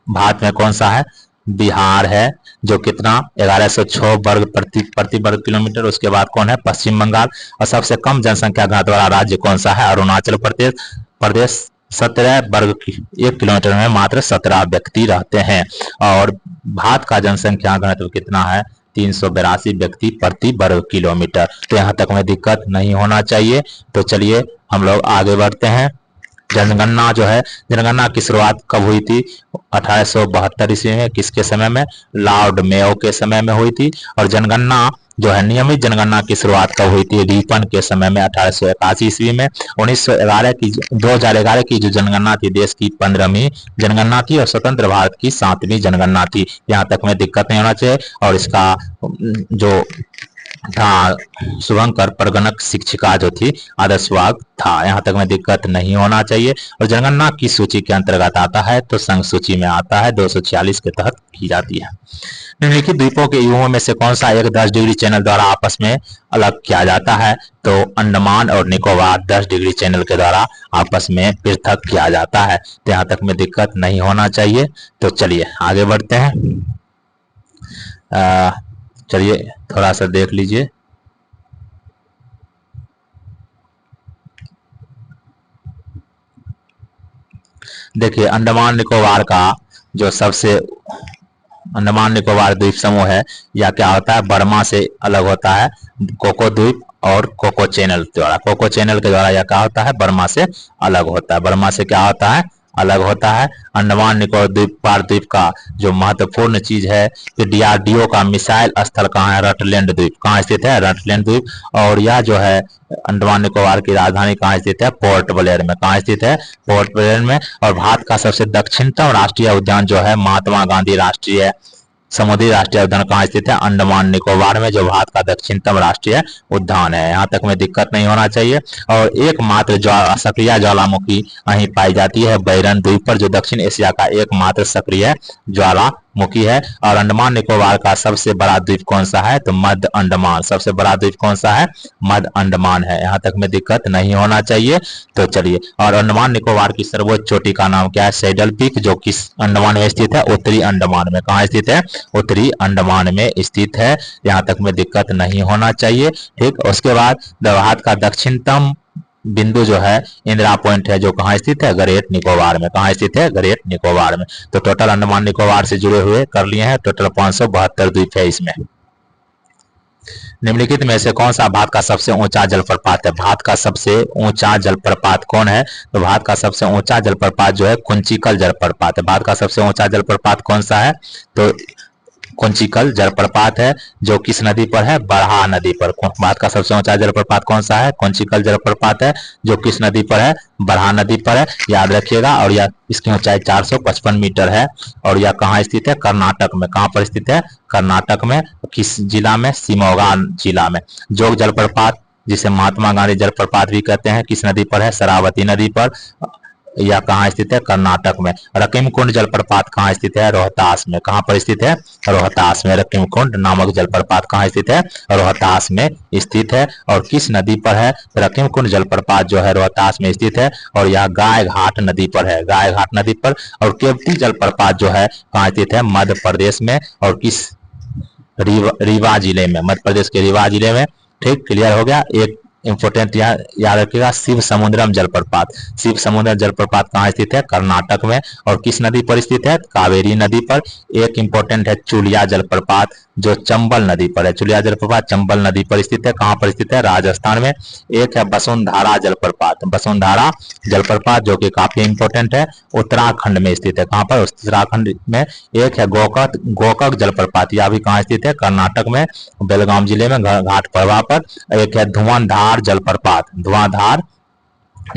भारत में कौन सा है? बिहार है, जो कितना 1106 वर्ग प्रति वर्ग किलोमीटर। उसके बाद कौन है? पश्चिम बंगाल। और सबसे कम जनसंख्या घनत्व वाला राज्य कौन सा है? अरुणाचल प्रदेश 17 वर्ग 1 किलोमीटर में मात्र 17 व्यक्ति रहते हैं। और भारत का जनसंख्या घनत्व कितना है? 382 व्यक्ति प्रति वर्ग किलोमीटर। तो यहाँ तक में दिक्कत नहीं होना चाहिए। तो चलिए हम लोग आगे बढ़ते हैं। जनगणना जो है, जनगणना की शुरुआत कब हुई थी? 1872 ईस्वी में। किसके समय में? लॉर्ड मेयो के समय में हुई थी। और जनगणना जो है, नियमित जनगणना की शुरुआत कब हुई थी? रिपन के समय में 1881 ईस्वी में। 2011 की जो जनगणना थी, देश की 15वीं जनगणना थी और स्वतंत्र भारत की 7वीं जनगणना थी। यहाँ तक में दिक्कत नहीं होना चाहिए। और इसका जो था शुभंकर परगणक शिक्षिका जो थी आदर्शवाग था। यहाँ तक में दिक्कत नहीं होना चाहिए। और जनगणना की सूची के अंतर्गत आता है तो संघ सूची में आता है, 246 के तहत की जाती है। निम्नलिखित द्वीपों के युगों में से कौन सा एक 10 डिग्री चैनल द्वारा आपस में अलग किया जाता है? तो अंडमान और निकोबार 10 डिग्री चैनल के द्वारा आपस में पृथक किया जाता है। तो यहाँ तक में दिक्कत नहीं होना चाहिए। तो चलिए आगे बढ़ते हैं। चलिए थोड़ा सा देख लीजिए। देखिए अंडमान निकोबार का जो सबसे अंडमान निकोबार द्वीप समूह है, या क्या होता है? बर्मा से अलग होता है कोको द्वीप और कोको चैनल द्वारा। कोको चैनल के द्वारा यह क्या होता है? बर्मा से अलग होता है। बर्मा से क्या होता है? अलग होता है। अंडमान निकोबार द्वीप का जो महत्वपूर्ण चीज है कि डीआरडीओ का मिसाइल स्थल कहाँ है? रटलैंड द्वीप। कहाँ स्थित है? रटलैंड द्वीप। और यह जो है अंडमान निकोबार की राजधानी कहाँ स्थित है? पोर्ट ब्लेयर में। कहाँ स्थित है? पोर्ट ब्लेयर में। और भारत का सबसे दक्षिणतम राष्ट्रीय उद्यान जो है महात्मा गांधी राष्ट्रीय समुद्री राष्ट्रीय उद्यान कहाँ स्थित है? अंडमान निकोबार में, जो भारत का दक्षिणतम राष्ट्रीय उद्यान है। यहाँ तक में दिक्कत नहीं होना चाहिए। और एकमात्र सक्रिय ज्वालामुखी वहीं पाई जाती है बैरन द्वीप पर, जो दक्षिण एशिया का एकमात्र सक्रिय ज्वालामुखी है। और अंडमान निकोबार का सबसे बड़ा द्वीप कौन सा है? तो मध्य अंडमान। सबसे बड़ा द्वीप कौन सा है? मध्य अंडमान है। यहाँ तक में दिक्कत नहीं होना चाहिए। तो चलिए, और अंडमान निकोबार की सर्वोच्च चोटी का नाम क्या है? सैडल पीक, जो किस अंडमान में स्थित है? उत्तरी अंडमान में। कहाँ स्थित है? उत्तरी अंडमान में स्थित है। यहाँ तक में दिक्कत नहीं होना चाहिए। ठीक, उसके बाद भारत का दक्षिणतम बिंदु जो है इंदिरा पॉइंट है, जो कहाँ स्थित है? ग्रेट निकोबार में। कहाँ स्थित है? ग्रेट निकोबार में। तो टोटल अंडमान निकोबार से जुड़े हुए कर लिए हैं। टोटल 572 द्वीप है इसमें। निम्नलिखित में से कौन सा भारत का सबसे ऊंचा जलप्रपात है? भारत का सबसे ऊंचा जलप्रपात कौन है? तो भारत का सबसे ऊंचा जलप्रपात जो है कुंचिकल जलप्रपात है। भारत का सबसे ऊंचा जलप्रपात कौन सा है? तो कुंचिकल जलप्रपात है, जो किस नदी पर है? बरहा नदी पर। भारत का सबसे ऊंचा जलप्रपात कौन सा है? कुंचिकल जलप्रपात है, जो किस नदी पर है? बरहा नदी पर है, याद रखिएगा। और यह इसकी ऊंचाई 455 मीटर है। और यह कहाँ स्थित है? कर्नाटक में। कहाँ पर स्थित है? कर्नाटक में। किस जिला में? शिमोगा जिला में। जोग जलप्रपात, जिसे महात्मा गांधी जलप्रपात भी कहते हैं, किस नदी पर है? शरावती नदी पर। यह कहाँ स्थित है? कर्नाटक में। रकीम कुंड जलप्रपात कहाँ स्थित है? रोहतास में। कहाँ पर स्थित है? रोहतास में। रकीम कुंड नामक जलप्रपात कहाँ स्थित है? रोहतास में स्थित है। और किस नदी पर है? रकीम कुंड जलप्रपात जो है रोहतास में स्थित है, और यह गाय घाट नदी पर है। गाय घाट नदी पर। और केवटी जलप्रपात जो है कहाँ स्थित है? मध्य प्रदेश में। और किस? रीवा जिले में। मध्य प्रदेश के रीवा जिले में। ठीक, क्लियर हो गया। एक इंपोर्टेंट याद रखिएगा, शिव समुद्रम जलप्रपात। शिव समुद्रम जलप्रपात कहाँ स्थित है? कर्नाटक में। और किस नदी पर स्थित है? कावेरी नदी पर। एक इंपोर्टेंट है चुलिया जलप्रपात, जो चंबल नदी पर है। चुलिया जलप्रपात चंबल नदी पर स्थित है। कहाँ पर स्थित है? राजस्थान में। एक है वसुंधरा जलप्रपात। वसुंधरा जलप्रपात जो कि काफी इंपोर्टेंट है, उत्तराखंड में स्थित है। कहाँ पर? उत्तराखंड में। एक है गोकक जलप्रपात, यह भी कहाँ स्थित है? कर्नाटक में, बेलगाम जिले में, घाट प्रभा पर। एक है धुआंधार जलप्रपात। धुआंधार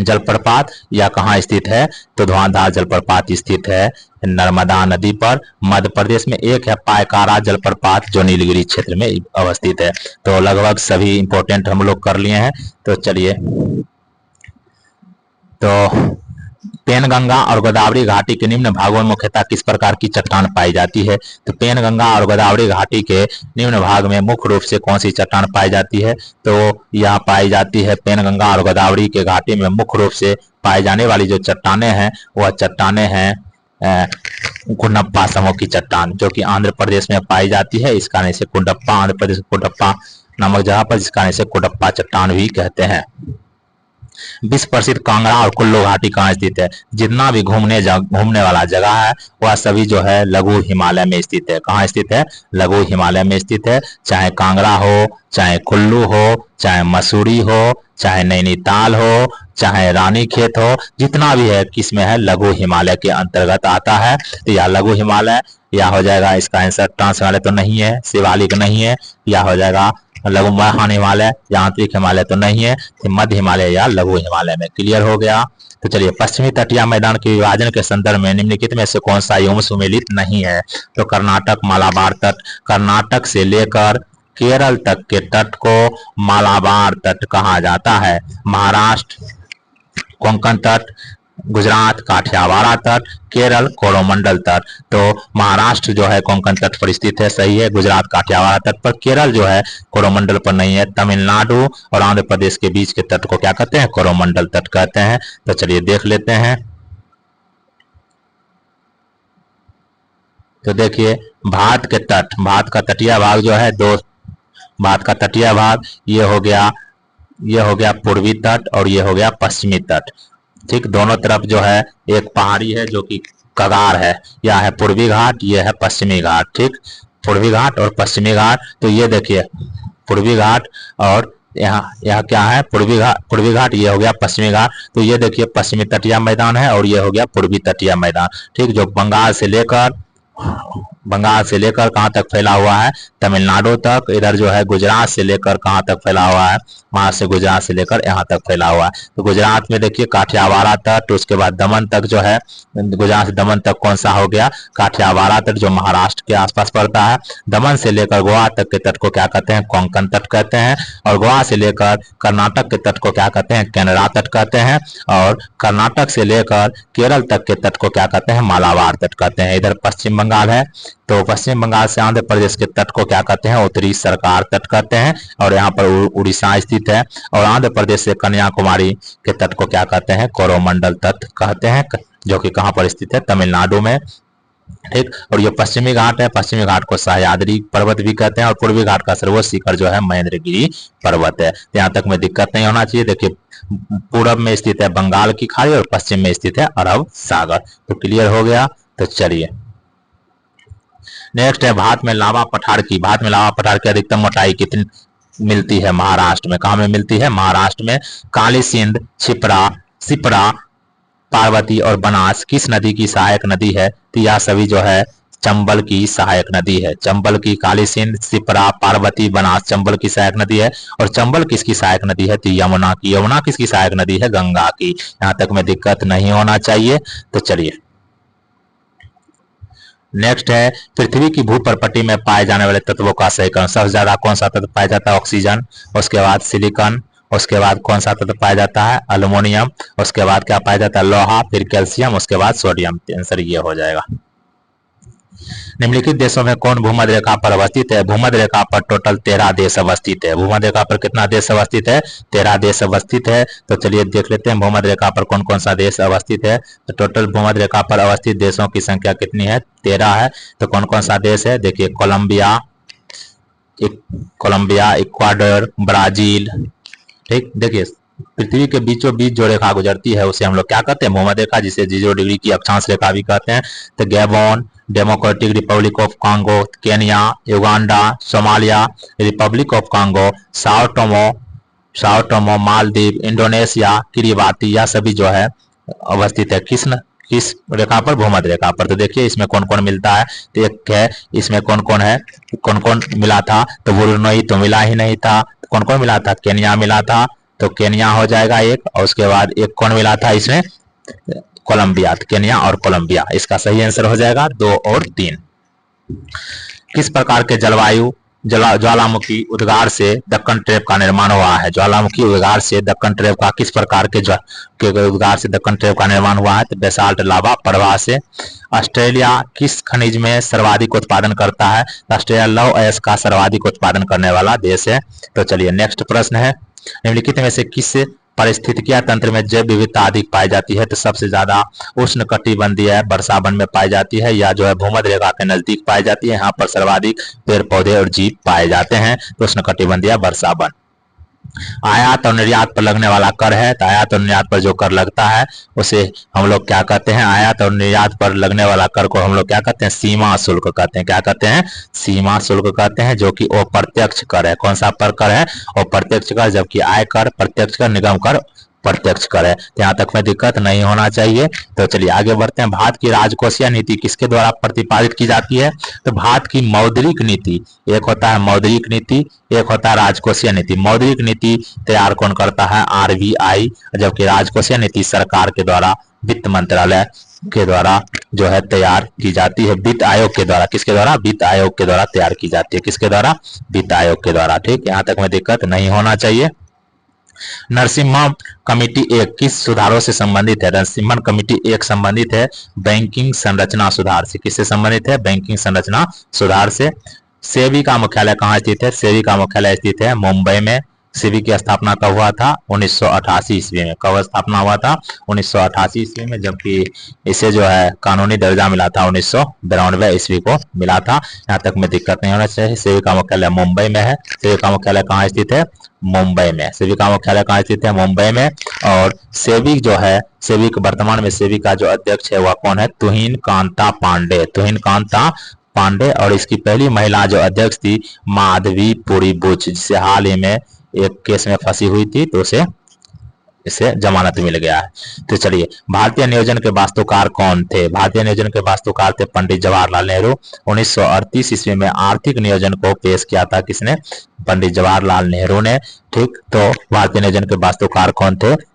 जलप्रपात यह कहाँ स्थित है? तो धुआंधार जलप्रपात स्थित है नर्मदा नदी पर। मध्य प्रदेश में एक है पायकारा जलप्रपात जो नीलगिरी क्षेत्र में अवस्थित है। तो लगभग सभी इंपॉर्टेंट हम लोग कर लिए हैं। तो चलिए, तो पेनगंगा और गोदावरी घाटी के निम्न भागों में मुख्यतः किस प्रकार की चट्टान पाई जाती है? तो पेनगंगा और गोदावरी घाटी के निम्न भाग में मुख्य रूप से कौन सी चट्टान पाई जाती है? तो यह पाई जाती है पेनगंगा और गोदावरी के घाटी में मुख्य रूप से पाई जाने वाली जो चट्टानें हैं वह चट्टानें हैं कुंडप्पा समूह की चट्टान, जो कि आंध्र प्रदेश में पाई जाती है। इस कारण से कुंडप्पा, आंध्र प्रदेश कुंडप्पा नामक जगह पर, जिस कारण से कुंडप्पा चट्टान भी कहते हैं। विश्व प्रसिद्ध कांगड़ा और कुल्लू घाटी कहाँ स्थित है? जितना भी घूमने वाला जगह है वह सभी जो है लघु हिमालय में स्थित है। कहाँ स्थित है? लघु हिमालय में स्थित है। चाहे कांगड़ा हो, चाहे कुल्लू हो, चाहे मसूरी हो, चाहे नैनीताल हो, चाहे रानीखेत हो, जितना भी है किस में है? लघु हिमालय के अंतर्गत आता है। तो यह लघु हिमालय या हो जाएगा, इसका आंसर ट्रांस हिमालय तो नहीं है, शिवालिक नहीं है, या हो जाएगा लघु महान हिमालय या आंतरिक हिमालय तो नहीं है, तो मध्य हिमालय या लघु हिमालय में। क्लियर हो गया। तो चलिए, पश्चिमी तटीय मैदान के विभाजन के संदर्भ में निम्नलिखित में से कौन सा एवं सुमेलित नहीं है? तो कर्नाटक मालाबार तट, कर्नाटक से लेकर केरल तक के तट को मालाबार तट कहा जाता है। महाराष्ट्र कोंकण तट, गुजरात काठियावाड़ तट, केरल कोरोमंडल तट। तो महाराष्ट्र जो है कोंकण तट पर स्थित है, सही है, गुजरात काठियावाड़ तट पर, केरल जो है कोरोमंडल पर नहीं है। तमिलनाडु और आंध्र प्रदेश के बीच के तट को क्या कहते हैं? कोरोमंडल तट कहते हैं। तो चलिए देख लेते हैं। तो देखिए, भारत के तट, भारत का तटीय भाग जो है दो, भारत का तटीय भाग ये हो गया पूर्वी तट और ये हो गया पश्चिमी तट। ठीक, दोनों तरफ जो है एक पहाड़ी है जो कि कगार है, यह है पूर्वी घाट, यह है पश्चिमी घाट। ठीक, पूर्वी घाट और पश्चिमी घाट। तो ये देखिए पूर्वी घाट और यहाँ क्या है? पूर्वी घाट, ये हो गया पश्चिमी घाट। तो ये देखिए पश्चिमी तटीय मैदान है और ये हो गया पूर्वी तटीय मैदान। ठीक, जो बंगाल से लेकर कहाँ तक फैला हुआ है? तमिलनाडु तक। इधर जो है गुजरात से लेकर कहाँ तक फैला हुआ है? वहां से गुजरात से लेकर यहाँ तक फैला हुआ है। तो गुजरात में देखिए काठियावाड़ तट, उसके बाद दमन तक जो है, गुजरात से दमन तक कौन सा हो गया? काठियावाड़ तट, जो महाराष्ट्र के आसपास पड़ता है। दमन से लेकर गोवा तक के तट को क्या कहते हैं? कोंकण तट कहते हैं। और गोवा से लेकर कर्नाटक के तट को क्या कहते हैं? केनरा तट कहते हैं। और कर्नाटक से लेकर केरल तक के तट को क्या कहते हैं? मालाबार तट कहते हैं। इधर पश्चिम बंगाल है, तो पश्चिम बंगाल से आंध्र प्रदेश के तट को क्या कहते हैं? उत्तरी सरकार तट कहते हैं। और यहाँ पर उड़ीसा स्थित है। और आंध्र प्रदेश से कन्याकुमारी के तट को क्या कहते हैं? कोरोमंडल तट कहते हैं, जो कि कहाँ पर स्थित है? तमिलनाडु में। ठीक, और ये पश्चिमी घाट है, पश्चिमी घाट को सह्याद्री पर्वत भी कहते हैं। और पूर्वी घाट का सर्वोच्च शिखर जो है महेंद्रगिरी पर्वत है। यहाँ तक में दिक्कत नहीं होना चाहिए। देखिए, पूरब में स्थित है बंगाल की खाड़ी और पश्चिम में स्थित है अरब सागर। तो क्लियर हो गया। तो चलिए, नेक्स्ट है भारत में लावा पठार की, भारत में लावा पठार की अधिकतम मोटाई कितनी मिलती है? महाराष्ट्र में। कहाँ में मिलती है? महाराष्ट्र में। काली सिंध, शिप्रा, पार्वती और बनास किस नदी की सहायक नदी है? तो यह सभी जो है चंबल की सहायक नदी है। चंबल की, काली सिंध, शिप्रा, पार्वती, बनास चंबल की सहायक नदी है। और चंबल किसकी सहायक नदी है? तो यमुना की। यमुना किसकी सहायक नदी है? गंगा की। यहाँ तक में दिक्कत नहीं होना चाहिए। तो चलिए, नेक्स्ट है पृथ्वी की भूपर्पट्टी में पाए जाने वाले तत्वों का सहीकरण। सबसे ज्यादा कौन सा तत्व पाया जाता है? ऑक्सीजन। उसके बाद सिलिकॉन। उसके बाद कौन सा तत्व पाया जाता है? अल्युमिनियम। उसके बाद क्या पाया जाता है? लोहा, फिर कैल्शियम, उसके बाद सोडियम। आंसर ये हो जाएगा। निम्नलिखित देशों में कौन भूमध्य रेखा पर अवस्थित है? भूमध्य रेखा पर टोटल 13 देश अवस्थित है। भूमध्य रेखा पर कितना देश अवस्थित है? 13 देश अवस्थित है। तो चलिए देख लेते हैं भूमध्य रेखा पर कौन कौन सा देश अवस्थित है। तो टोटल भूमध्य रेखा पर अवस्थित देशों की संख्या कितनी है? 13 है। तो कौन कौन सा देश है? देखिए, कोलंबिया, इक्वाडोर, ब्राजील। ठीक, देखिए पृथ्वी के बीचों बीच जो रेखा गुजरती है उसे हम लोग क्या कहते हैं? भूमध्य रेखा, जिसे 0 डिग्री की अक्षांश रेखा भी कहते हैं। तो Gabon, democratic Republic of Congo, Kenya, Uganda, Somalia, Republic of Congo, Sao Tomo, Maldives, Indonesia, Kiribati, यह सभी जो है अवस्थित है किस रेखा पर? भूमध्य रेखा पर। तो देखिए इसमें कौन कौन मिलता है। तो एक है, इसमें कौन कौन है, कौन कौन मिला था? तो ब्रुनई तो मिला ही नहीं था। कौन कौन मिला था? केन्या मिला था, तो केन्या हो जाएगा एक। और उसके बाद एक कौन मिला था इसमें? कोलंबिया, केन्या और कोलंबिया। इसका सही आंसर हो जाएगा 2 और 3। किस प्रकार के जलवायु ज्वालामुखी उद्गार से दक्कन ट्रेप का निर्माण हुआ है? ज्वालामुखी उद्गार से दक्कन ट्रेप का किस प्रकार के उद्गार से दक्कन ट्रेप का निर्माण हुआ है? तो बेसाल्ट लावा प्रवाह से। ऑस्ट्रेलिया किस खनिज में सर्वाधिक उत्पादन करता है? ऑस्ट्रेलिया लौह अयस्क का सर्वाधिक उत्पादन करने वाला देश है। तो चलिए नेक्स्ट प्रश्न है, निम्नलिखित में से किस पारिस्थितिकीय तंत्र में जैव विविधता अधिक पाई जाती है? तो सबसे ज्यादा उष्ण कटिबंधीय वर्षावन में पाई जाती है, या जो है भूमध्य रेखा के नजदीक पाई जाती है। यहाँ पर सर्वाधिक पेड़ पौधे और जीव पाए जाते हैं, तो उष्ण कटिबंधीय वर्षावन। आयात और निर्यात पर लगने वाला कर है, तो आयात और निर्यात पर जो कर लगता है उसे हम लोग क्या कहते हैं? आयात और निर्यात पर लगने वाला कर को हम लोग क्या कहते हैं? सीमा शुल्क कहते हैं। क्या कहते हैं? सीमा शुल्क कहते हैं, जो कि अप्रत्यक्ष कर है। कौन सा पर कर है? अप्रत्यक्ष कर, जबकि आय कर प्रत्यक्ष कर, निगम कर प्रत्यक्ष कर है। तो यहाँ तक में दिक्कत नहीं होना चाहिए। तो चलिए आगे बढ़ते हैं। भारत की राजकोषीय नीति किसके द्वारा प्रतिपादित की जाती है? तो भारत की मौद्रिक नीति, एक होता है मौद्रिक नीति, एक होता है राजकोषीय नीति। मौद्रिक नीति तैयार कौन करता है? आरबीआई, जबकि राजकोषीय नीति सरकार के द्वारा, वित्त मंत्रालय के द्वारा जो है तैयार की जाती है। वित्त आयोग के द्वारा, किसके द्वारा? वित्त आयोग के द्वारा तैयार की जाती है। किसके द्वारा? वित्त आयोग के द्वारा। ठीक, यहाँ तक में दिक्कत नहीं होना चाहिए। नरसिम्हा कमेटी 1 किस सुधारों से संबंधित है? नरसिम्हा कमेटी 1 संबंधित है बैंकिंग संरचना सुधार से। किससे संबंधित है? बैंकिंग संरचना सुधार से। सेबी का मुख्यालय कहाँ स्थित है? सेबी का मुख्यालय स्थित है मुंबई में। सेबी की स्थापना कब हुआ था? 1988 ईस्वी में। कब स्थापना हुआ था? 1988 ईस्वी में, जबकि इसे जो है कानूनी दर्जा मिला था 1992 ईस्वी को मिला था। यहाँ तक में दिक्कत नहीं होना चाहिए। सेबी का मुख्यालय मुंबई में है। सेबी का मुख्यालय कहाँ स्थित है? मुंबई में। सेबी का मुख्यालय कहाँ स्थित है? मुंबई में। और सेबी जो है, सेबी वर्तमान में सेबी का जो अध्यक्ष है वह कौन है? तुहिन कांता पांडे। तुहिन कांता पांडे। और इसकी पहली महिला जो अध्यक्ष थी माधवी पुरी बुच, जिसे हाल ही में एक केस में फंसी हुई थी, तो इसे जमानत मिल गया है। तो चलिए, भारतीय नियोजन के वास्तुकार कौन थे? भारतीय नियोजन के वास्तुकार थे पंडित जवाहरलाल नेहरू। 1938 ईस्वी में आर्थिक नियोजन को पेश किया था किसने? पंडित जवाहरलाल नेहरू ने। ठीक, तो भारतीय नियोजन के वास्तुकार कौन थे?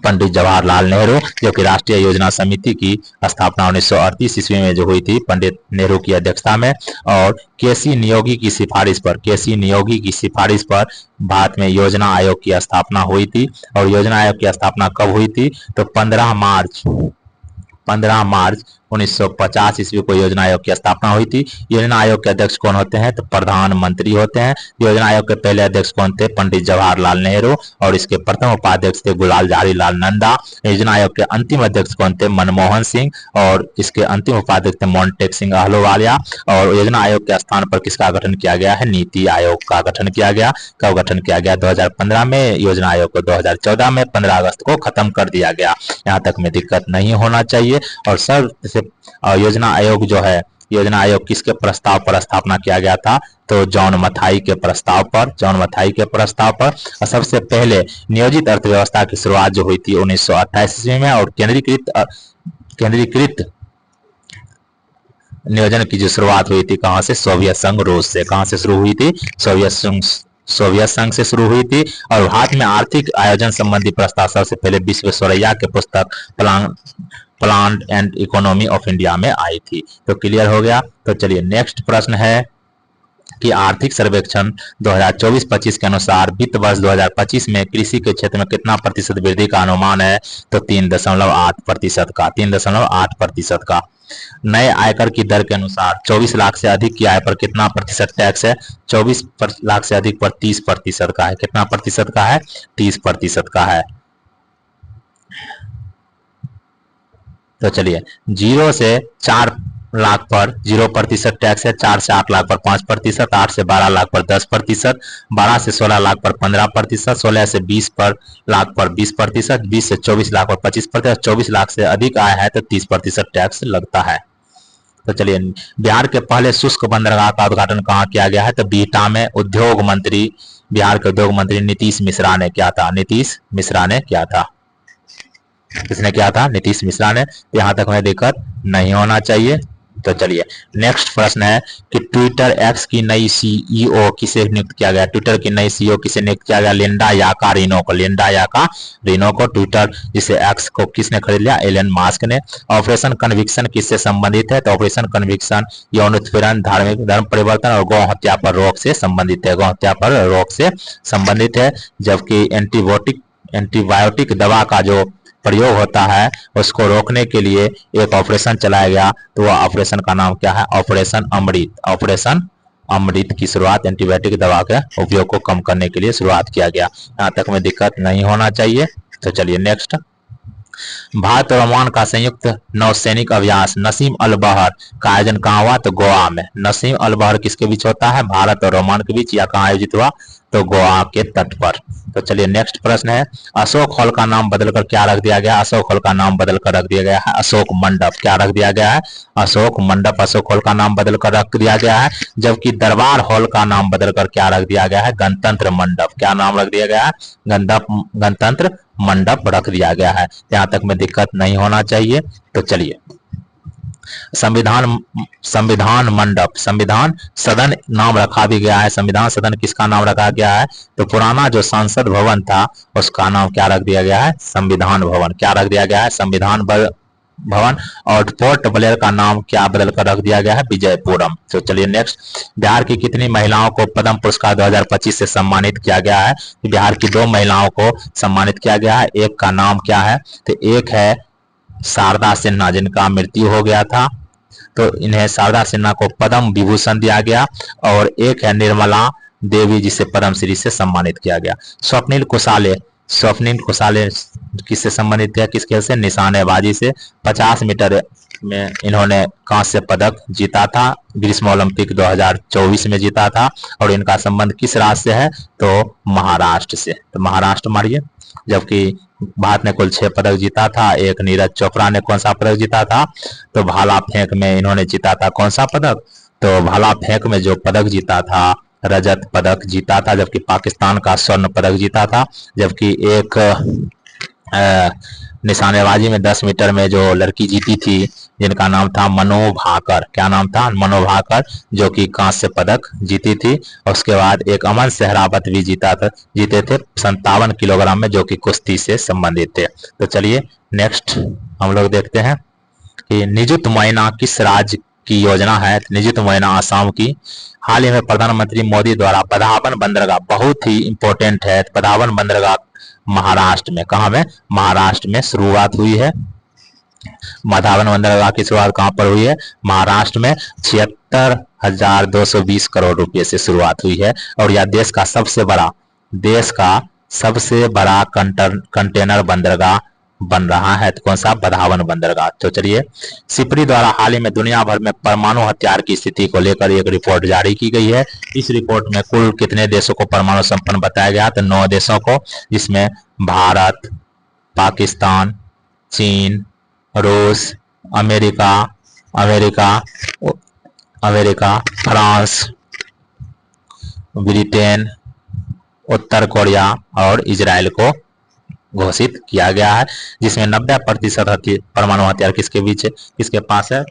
पंडित जवाहरलाल नेहरू, जो कि राष्ट्रीय योजना समिति की स्थापना 1938 ईस्वी में जो हुई थी पंडित नेहरू की अध्यक्षता में। और केसी नियोगी की सिफारिश पर, केसी नियोगी की सिफारिश पर भारत में योजना आयोग की स्थापना हुई थी। और योजना आयोग की स्थापना कब हुई थी? तो 15 मार्च 1950 ईस्वी को योजना आयोग की स्थापना हुई थी। योजना आयोग के अध्यक्ष कौन होते हैं? तो प्रधानमंत्री होते हैं। योजना आयोग के पहले अध्यक्ष कौन थे? पंडित जवाहरलाल नेहरू। और इसके प्रथम उपाध्यक्ष थे गुलाल जवाहरीलाल नंदा। योजना आयोग के अंतिम अध्यक्ष कौन थे? मनमोहन सिंह। और इसके अंतिम उपाध्यक्ष थे मोन्टेक सिंह अहलूवालिया। और योजना आयोग के स्थान पर किसका गठन किया गया है? नीति आयोग का गठन किया गया। कब गठन किया गया? 2015 में। योजना आयोग को 2014 में 15 अगस्त को खत्म कर दिया गया। यहाँ तक में दिक्कत नहीं होना चाहिए। और सर योजना आयोग जो है, योजना आयोग किसके प्रस्ताव पर स्थापना किया गया था? तो जॉन मथाई के प्रस्ताव पर, जॉन मथाई के प्रस्ताव पर। और सबसे पहले नियोजित अर्थव्यवस्था की शुरुआत जो हुई थी 1928 ईस्वी में। और केंद्रीकृत नियोजन की जो शुरुआत हुई थी कहां से? सोवियत संघ रूस से। कहां से शुरू हुई थी? सोवियत संघ से शुरू हुई थी। और भारत में आर्थिक आयोजन संबंधी प्रस्ताव सबसे पहले विश्वेश्वरैया के पुस्तक plan and economy of India में आई थी। तो क्लियर हो गया। तो चलिए नेक्स्ट प्रश्न है कि आर्थिक सर्वेक्षण 2024-25 के अनुसार वित्त वर्ष 2025 में कृषि के क्षेत्र में कितना प्रतिशत वृद्धि का अनुमान है? तो 3.8% का। 3.8% का। नए आयकर की दर के अनुसार 24 लाख से अधिक की आय पर कितना प्रतिशत टैक्स है? 24 लाख से अधिक पर 30% का है। कितना प्रतिशत का है? 30% का है। तो चलिए, 0 से 4 लाख पर 0% टैक्स है। 4 से 8 लाख पर 5%, 8 से 12 लाख पर 10%, 12 से 16 लाख पर 15%, 16 से 20 लाख पर 20%, 20 से 24 लाख पर 25%, 24 लाख से अधिक आय है तो 30% टैक्स लगता है। तो चलिए, बिहार के पहले शुष्क बंदरगाह का उद्घाटन कहाँ किया गया है? तो बिहटा में। उद्योग मंत्री, बिहार के उद्योग मंत्री नीतीश मिश्रा ने किया था। नीतीश मिश्रा ने किया था। किसने किया था? नीतीश मिश्रा ने। यहाँ तक में दिक्कत नहीं होना चाहिए। तो चलिए नेक्स्ट प्रश्न है कि ट्विटर एक्स की नई सीईओ किसे नियुक्त किया गया। ट्विटर की नई सीईओ किसे नियुक्त किया गया? लिंडा याकारिनो को। लिंडा याकारिनो को ट्विटर जिसे एक्स को किसने खरीद लिया? एलन मास्क ने। ऑपरेशन कन्विक्शन किससे संबंधित है? तो ऑपरेशन कन्विक्शन यौन उत्पीड़न, धार्मिक धर्म परिवर्तन और गौ हत्या पर रोक से संबंधित है। गौ हत्या पर रोक से संबंधित है। जबकि एंटीबायोटिक दवा का जो प्रयोग होता है उसको रोकने के लिए एक ऑपरेशन चलाया गया, तो वह ऑपरेशन का नाम क्या है? ऑपरेशन अमृत। ऑपरेशन अमृत की शुरुआत एंटीबायोटिक दवा के उपयोग को कम करने के लिए शुरुआत किया गया। यहाँ तक में दिक्कत नहीं होना चाहिए। तो चलिए नेक्स्ट, भारत और ओमान का संयुक्त नौसैनिक अभ्यास नसीम अल बहर का आयोजन कहाँ हुआ? तो गोवा में। नसीम अल बहर किसके बीच होता है? भारत और ओमान के बीच। या कहाँ आयोजित हुआ? तो गोवा के तट पर। तो चलिए नेक्स्ट प्रश्न है, अशोक हॉल का नाम बदलकर क्या रख दिया गया? अशोक हॉल का नाम बदलकर रख दिया गया है अशोक मंडप। क्या रख दिया गया है? अशोक मंडप। अशोक हॉल का नाम बदलकर रख दिया गया है। जबकि दरबार हॉल का नाम बदलकर क्या रख दिया गया है? गणतंत्र मंडप। क्या नाम रख दिया गया है? गणतंत्र मंडप रख दिया गया है। यहाँ तक में दिक्कत नहीं होना चाहिए। तो चलिए, संविधान मंडप, संविधान सदन नाम रखा भी गया है। संविधान सदन किसका नाम रखा गया है? तो पुराना जो संसद भवन था उसका नाम क्या रख दिया गया है? संविधान भवन। क्या रख दिया गया है? संविधान भवन। और पोर्ट ब्लेयर का नाम क्या बदल कर रख दिया गया है? विजयपुरम। तो चलिए नेक्स्ट, बिहार की कितनी महिलाओं को पद्म पुरस्कार 2025 से सम्मानित किया गया है? बिहार की 2 महिलाओं को सम्मानित किया गया है। एक का नाम क्या है? तो एक है शारदा सिन्हा, जिनका मृत्यु हो गया था, तो इन्हें शारदा सिन्हा को पद्म विभूषण दिया गया। और एक है निर्मला देवी, जिसे पद्मश्री से सम्मानित किया गया। स्वप्निल कुसाले, स्वप्निल कुसाले किससे संबंधित है? किस खेल से? निशानेबाजी से। 50 मीटर में इन्होंने कांस्य पदक जीता था, ग्रीष्म ओलंपिक 2024 में जीता था। और इनका संबंध किस राज्य से है? तो महाराष्ट्र से। तो महाराष्ट्र मारिए। जबकि भारत ने कुल 6 पदक जीता था। एक नीरज चोपड़ा ने कौन सा पदक जीता था? तो भाला फेंक में इन्होंने जीता था कौन सा पदक? तो भाला फेंक में जो पदक जीता था, रजत पदक जीता था। जबकि पाकिस्तान का स्वर्ण पदक जीता था। जबकि एक निशानेबाजी में 10 मीटर में जो लड़की जीती थी, जिनका नाम था मनो भाकर। क्या नाम था? मनो भाकर, जो कि कांस्य पदक जीती थी। और उसके बाद एक अमन सहरावत भी जीते थे 57 किलोग्राम में, जो कि कुश्ती से संबंधित थे। तो चलिए नेक्स्ट हम लोग देखते हैं कि निजुत मोइना किस राज्य की योजना है? निजुत मोइना आसाम की। हाल ही में प्रधानमंत्री मोदी द्वारा बधावन बंदरगाह, बहुत ही इंपॉर्टेंट है, बधावन बंदरगाह महाराष्ट्र में। कहाँ में? महाराष्ट्र में शुरुआत हुई है। बधावन बंदरगाह की शुरुआत कहाँ पर हुई है? महाराष्ट्र में। 76,220 करोड़ रुपए से शुरुआत हुई है। और यह देश का सबसे बड़ा कंटेनर बंदरगाह बन रहा है। तो कौन सा? बधावन बंदरगाह। तो चलिए, सिपरी द्वारा हाल ही में दुनिया भर में परमाणु हथियार की स्थिति को लेकर एक रिपोर्ट जारी की गई है। इस रिपोर्ट में कुल कितने देशों को परमाणु संपन्न बताया गया? तो 9 देशों को, जिसमें भारत, पाकिस्तान, चीन, रूस, अमेरिका, फ्रांस, ब्रिटेन, उत्तर कोरिया और इजराइल को घोषित किया गया है। जिसमें 90% परमाणु हथियार किसके पास है?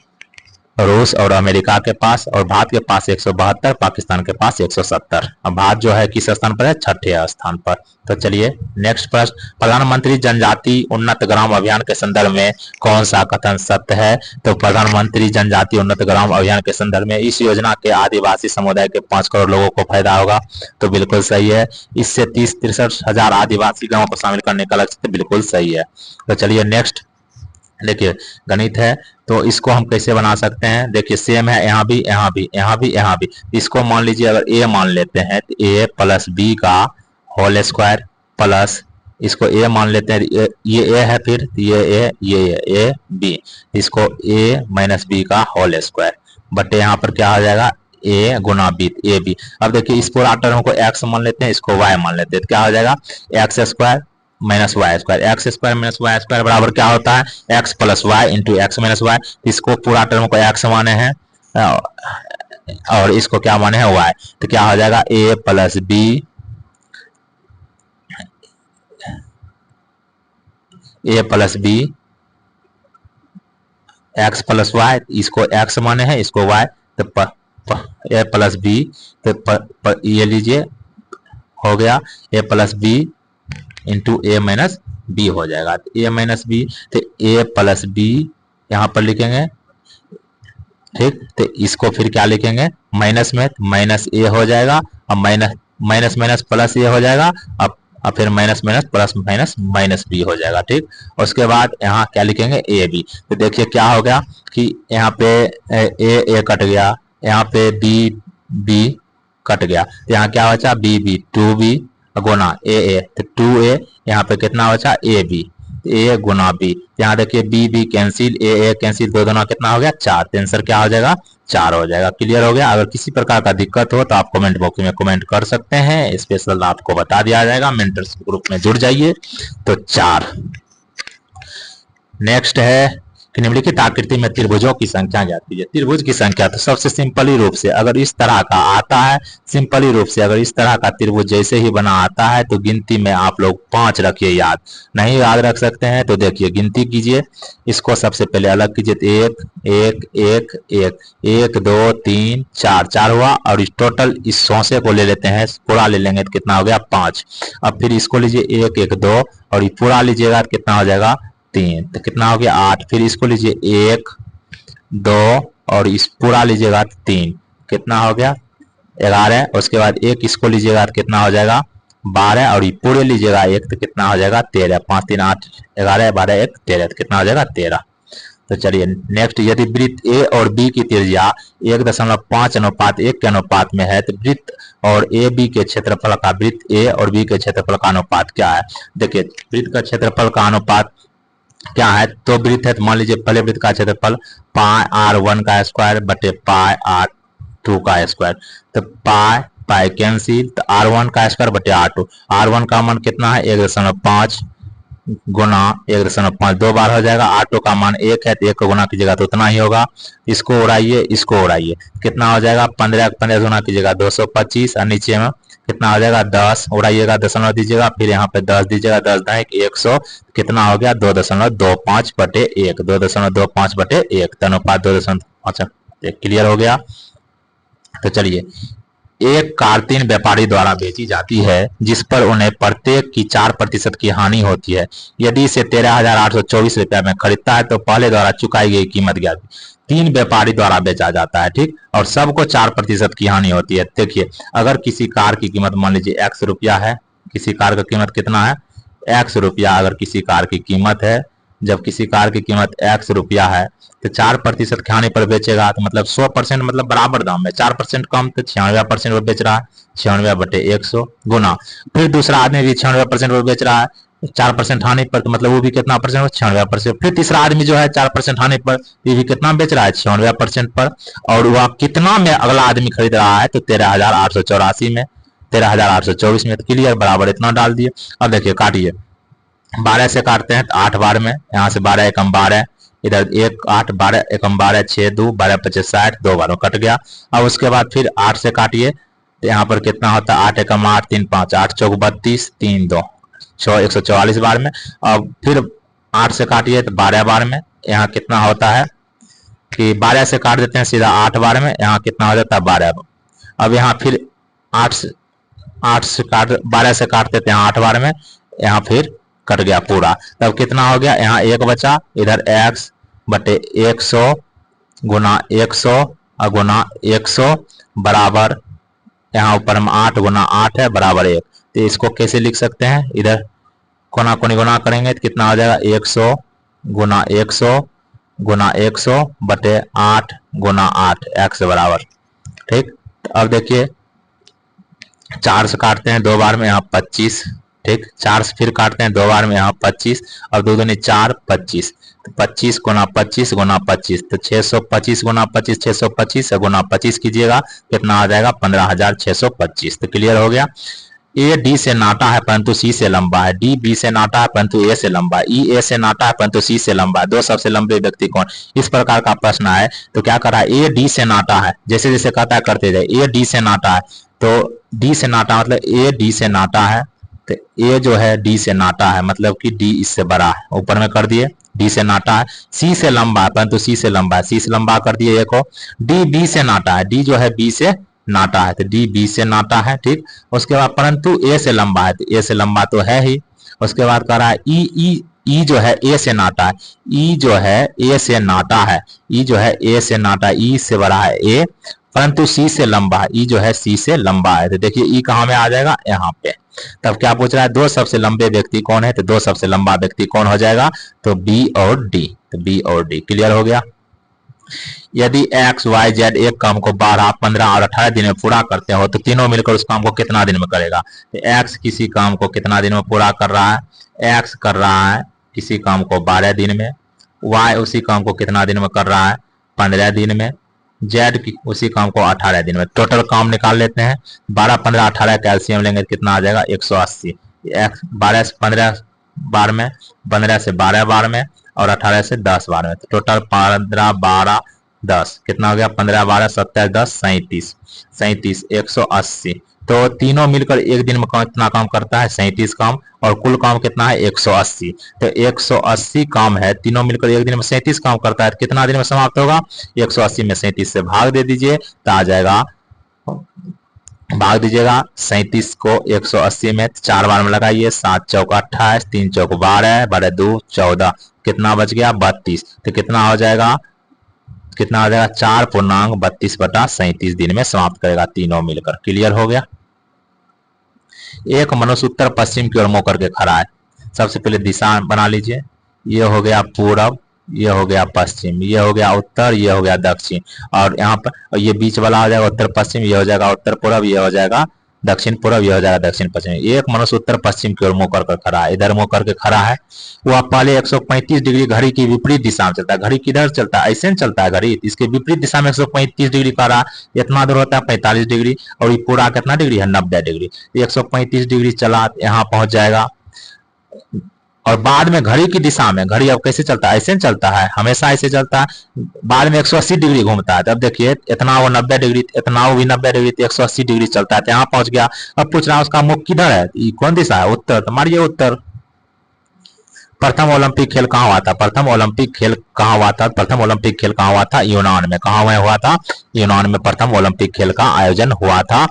रूस और अमेरिका के पास। और भारत के पास 172, पाकिस्तान के पास 170। अब भारत जो है किस स्थान पर है? 6ठे स्थान पर। तो चलिए नेक्स्ट प्रश्न, प्रधानमंत्री जनजाति उन्नत ग्राम अभियान के संदर्भ में कौन सा कथन सत्य है? तो प्रधानमंत्री जनजाति उन्नत ग्राम अभियान के संदर्भ में इस योजना के आदिवासी समुदाय के 5 करोड़ लोगों को फायदा होगा। तो बिल्कुल सही है। इससे 30-63 हजार आदिवासी गांवों को शामिल करने का लक्ष्य, बिल्कुल सही है। तो चलिए नेक्स्ट देखिए, गणित है तो इसको हम कैसे बना सकते हैं? देखिए सेम है, यहाँ भी, यहाँ भी, यहाँ भी, यहाँ भी। इसको मान लीजिए अगर ए मान लेते हैं तो ए प्लस बी का होल स्क्वायर प्लस, इसको ए मान लेते हैं, ये ए है, फिर ये बी, इसको ए माइनस बी का होल स्क्वायर बटे यहाँ पर क्या हो जाएगा? ए गुना बी, ए बी। अब देखिए इस पूरा टर्म को एक्स मान लेते हैं, इसको वाई मान लेते हैं, तो क्या हो जाएगा? X square minus Y square. X square minus Y square बराबर क्या होता है? X plus Y into X minus Y. इसको पूरा टर्म को एक्स माने हैं और इसको क्या माने हैं? वाई। तो क्या हो जाएगा? A plus B, A plus B x plus Y, इसको x माने हैं, इसको y, तो a प्लस बी, तो ये लीजिए हो गया a plus B into A minus B हो जाएगा। a माइनस बी, तो a प्लस बी यहाँ पर लिखेंगे, ठीक। तो इसको फिर क्या लिखेंगे माइनस में, माइनस ए हो जाएगा, अब माइनस माइनस प्लस ए हो जाएगा, अब फिर minus minus plus minus minus B हो जाएगा, ठीक। उसके बाद यहाँ क्या लिखेंगे ए बी, तो देखिए क्या हो गया कि यहाँ पे ए कट गया, यहाँ पे बी बी कट गया, तो यहाँ क्या बचा बी बी, 2b गुना ए, तो 2a, यहाँ पे कितना बचा A B, A Guna B, यहाँ देखिए बी बी कैंसिल, ए कैंसिल, दो दोनों कितना हो गया 4, तो आंसर क्या हो जाएगा 4 हो जाएगा। क्लियर हो गया। अगर किसी प्रकार का दिक्कत हो तो आप कमेंट बॉक्स में कमेंट कर सकते हैं, स्पेशल आपको बता दिया जाएगा, मेंटर्स ग्रुप में जुड़ जाइए। तो 4। नेक्स्ट है कि निम्नलिखित आकृति में त्रिभुजों की संख्या ज्ञात है। त्रिभुज की संख्या तो सबसे सिंपली रूप से अगर इस तरह का आता है, सिंपली रूप से अगर इस तरह का त्रिभुज जैसे ही बना आता है तो गिनती में आप लोग 5 रखिए याद, नहीं याद रख सकते हैं तो देखिए गिनती कीजिए, इसको सबसे पहले अलग कीजिए, 1 1 1 1 1 2 3 4 4 हुआ, और इस टोटल इस सौसे को ले लेते हैं, पूरा ले लेंगे तो कितना हो गया 5। अब फिर इसको लीजिए 1 1 2 और ये पूरा लीजिएगा तो कितना हो जाएगा 3, तो कितना हो गया 8। फिर इसको लीजिए 1 2 और इस पूरा लीजिएगा 3, कितना हो गया 11। उसके बाद एक इसको लीजिएगा तो कितना हो जाएगा 12, और ये पूरे लीजिएगा 1 तो कितना हो जाएगा 13। 5 3 8 11 12 1 13, तो कितना हो जाएगा 13। तो चलिए नेक्स्ट, यदि वृत्त ए और बी की त्रिज्या 1.5 अनुपात 1 के अनुपात में है तो वृत्त और ए बी के क्षेत्रफल का वृत्त ए और बी के क्षेत्रफल का अनुपात क्या है। देखिए वृत्त का क्षेत्रफल का अनुपात क्या है, तो वृत्त है तो मान लीजिए पहले वृत्त का क्षेत्रफल पाई r1 का स्क्वायर बटे पाई r2 का स्क्वायर, तो पाई पाई कैंसिल, तो r1 का स्क्वायर बटे r2, r1 का मान कितना है 1.5 गुना 1.5 दो बार हो जाएगा, r2 का मान 1 है तो 1 को गुना कीजिएगा तो उतना ही होगा, इसको उड़ाइए इसको उड़ाइए, कितना हो जाएगा 15 15 गुना कीजिएगा 225, और नीचे में कितना हो जाएगा 10, उड़ाइएगा दशमलव दीजिएगा, फिर यहाँ पे 10 दीजिएगा, 10 दाएं 100, कितना हो गया 2.25 बटे 1, 2.25 बटे 1, तो अनुपात 2. अच्छा क्लियर हो गया। तो चलिए, एक कार 3 व्यापारी द्वारा बेची जाती है जिस पर उन्हें प्रत्येक की 4% की हानि होती है। यदि इसे 13,824 रुपया में खरीदता है तो पहले द्वारा चुकाई गई कीमत ज्ञात। 3 व्यापारी द्वारा बेचा जाता है, ठीक, और सबको 4% की हानि होती है। देखिए अगर किसी कार की कीमत मान लीजिए x रुपया है, किसी कार का कीमत कितना है x रुपया, अगर किसी कार की कीमत है, जब किसी कार की कीमत x रुपया है तो 4% की हानि पर बेचेगा तो मतलब 100% मतलब बराबर दाम में 4% कम, तो 96% पर बेच रहा है, 96 बटे 100 गुना, फिर दूसरा आदमी भी 96% पर बेच रहा है 4% हानि पर, तो मतलब वो भी कितना परसेंट 96%, फिर तीसरा आदमी जो है 4% हानि पर ये भी कितना बेच रहा है 96% पर, और वह कितना में अगला आदमी खरीद रहा है तो 13,884 में, 13,824 में, तो क्लियर बराबर इतना डाल दिए। अब देखिए काटिए, 12 से काटते हैं तो 8 बार में, यहाँ से 12 एकम 12, इधर 1 8 12 एकम 12 6 2 12 25 60, 2 बारों कट गया। अब उसके बाद फिर 8 से काटिए तो यहाँ पर कितना होता है 8 एकम 8 3 5 8 चौक 32 3 2 6 144 बार में। अब फिर 8 से काटिए तो 12 बार में, यहाँ कितना होता है कि 12 से काट देते हैं सीधा 8 बार में, यहाँ कितना हो जाता है 12। अब यहाँ फिर 8 से काट 12 से काटते थे 8 बार में, यहाँ फिर कट गया पूरा, तब कितना हो गया यहाँ 1 बचा, इधर x बटे 100 गुना 100 और गुना 100 बराबर, यहाँ ऊपर में 8 गुना 8 है बराबर 1, तो इसको कैसे लिख सकते हैं, इधर कोना कोनी गुना करेंगे तो कितना हो जाएगा 100 गुना 100 गुना 100 बटे 8 गुना 8 x बराबर, ठीक। अब देखिए 4 से काटते हैं 2 बार में, यहाँ 25, ठीक, 4 से फिर काटते हैं 2 बार में, यहाँ 25, और 2 दूनी 4 25, तो 25 गुना 25 गुना 25, तो 625 गुना 25 625 गुना 25 कीजिएगा कितना आ जाएगा 15,625। तो क्लियर हो गया। ए डी से नाटा है परंतु सी से लंबा है, डी बी से नाटा है परंतु ए से लंबा है, ई ए से नाटा है परंतु सी से लंबा है, 2 सबसे लंबे व्यक्ति कौन। इस प्रकार का प्रश्न है तो क्या कर रहा है, ए डी से नाटा है, जैसे जैसे कहता है करते जाए, ए डी से नाटा है, तो डी से नाटा मतलब ए डी से नाटा है, तो ए जो है डी से नाटा है मतलब कि डी इससे बड़ा है, ऊपर में कर दिए डी से नाटा है। सी से लंबा है, परंतु सी से लंबा है, सी से लंबा कर दिए एक को। डी बी से नाटा है, डी जो है बी से नाटा है, तो डी बी से नाटा है, ठीक। उसके बाद परंतु ए से लंबा है, तो ए से लंबा तो है ही। उसके बाद कह रहा है ई जो है ए से नाटा है, ई जो है ए से नाटा है, ई जो है ए से नाटा, ई से बड़ा है ए, परंतु सी से लंबा है, ई जो है सी से लंबा है। तो देखिए ई कहाँ में आ जाएगा, यहाँ पे। तब क्या पूछ रहा है, दो सबसे लंबे व्यक्ति कौन है, तो दो सबसे लंबा व्यक्ति कौन हो जाएगा, तो बी और डी, तो बी और डी। क्लियर हो गया। यदि एक्स वाई जेड एक काम को 12, 15 और 18 दिन में पूरा करते हो तो तीनों मिलकर उस काम को कितना दिन में करेगा। तो एक्स किसी काम को कितना दिन में पूरा कर रहा है, एक्स कर रहा है किसी काम को 12 दिन में, वाई उसी काम को कितना दिन में कर रहा है, 15 दिन में, जेड उसी काम को 18 दिन में। टोटल काम निकाल लेते हैं, 12, 15, 18 कैल्सियम लेंगे तो कितना आ जाएगा, 180। एक्स 12 से 15 बार में, 15 से 12 बार में और 18 से 10 बार में, तो टोटल 15, 12, 10 कितना हो गया, 15, 12, 17, 10, 37, 37, 180। तो तीनों मिलकर एक दिन में कितना काम करता है, 37 काम, और कुल काम कितना है, 180। तो 180 काम है, तीनों मिलकर एक दिन में 37 काम करता है, तो कितना दिन में समाप्त होगा, 180 में 37 से भाग दे दीजिए तो आ जाएगा, भाग दीजिएगा 37 को 180 में, 4 बार में लगाइए, 7 चौक 28, 3 चौक 12, 12 2 14, कितना बच गया, 32। तो कितना हो जाएगा, कितना आ जाएगा, 4.32/37 दिन में समाप्त करेगा तीनों मिलकर। क्लियर हो गया। एक मनुष्य उत्तर पश्चिम की ओर मुंह करके खड़ा है। सबसे पहले दिशा बना लीजिए, ये हो गया पूरब, ये हो गया पश्चिम, ये हो गया उत्तर, ये हो गया दक्षिण, और यहाँ पर ये बीच वाला हो जाएगा उत्तर पश्चिम, ये हो जाएगा उत्तर पूरब, ये हो जाएगा दक्षिण पूरब, ये हो जाएगा दक्षिण पश्चिम। एक मनुष्य उत्तर पश्चिम की ओर मुंह करके खड़ा है, इधर मुंह करके खड़ा है। वह पहले 135 डिग्री घड़ी की विपरीत दिशा में चलता है। घड़ी किधर चलता है, ऐसे चलता है घड़ी, इसके विपरीत दिशा में 135 डिग्री कर रहा है, इतना दूर होता है 45 डिग्री, और ये पूरा कितना डिग्री है, 90 डिग्री। 135 डिग्री चला, यहाँ पहुंच जाएगा, और बाद में घड़ी की दिशा में, घड़ी अब कैसे चलता है, ऐसे चलता है, हमेशा ऐसे चलता है, बाद में 180 डिग्री घूमता है। तब देखिए इतना वो 90 डिग्री, इतना वो भी 90 डिग्री, 180 डिग्री चलता है, तो यहाँ पहुंच गया। अब पूछ रहा है उसका मुख किधर है, ये कौन दिशा है, उत्तर, तो मारिए उत्तर। प्रथम ओलंपिक खेल कहाँ हुआ था, प्रथम ओलंपिक खेल कहाँ हुआ था, प्रथम ओलंपिक खेल कहाँ हुआ था, यूनान में। कहाँ हुआ था, यूनान में प्रथम ओलंपिक खेल का आयोजन हुआ था।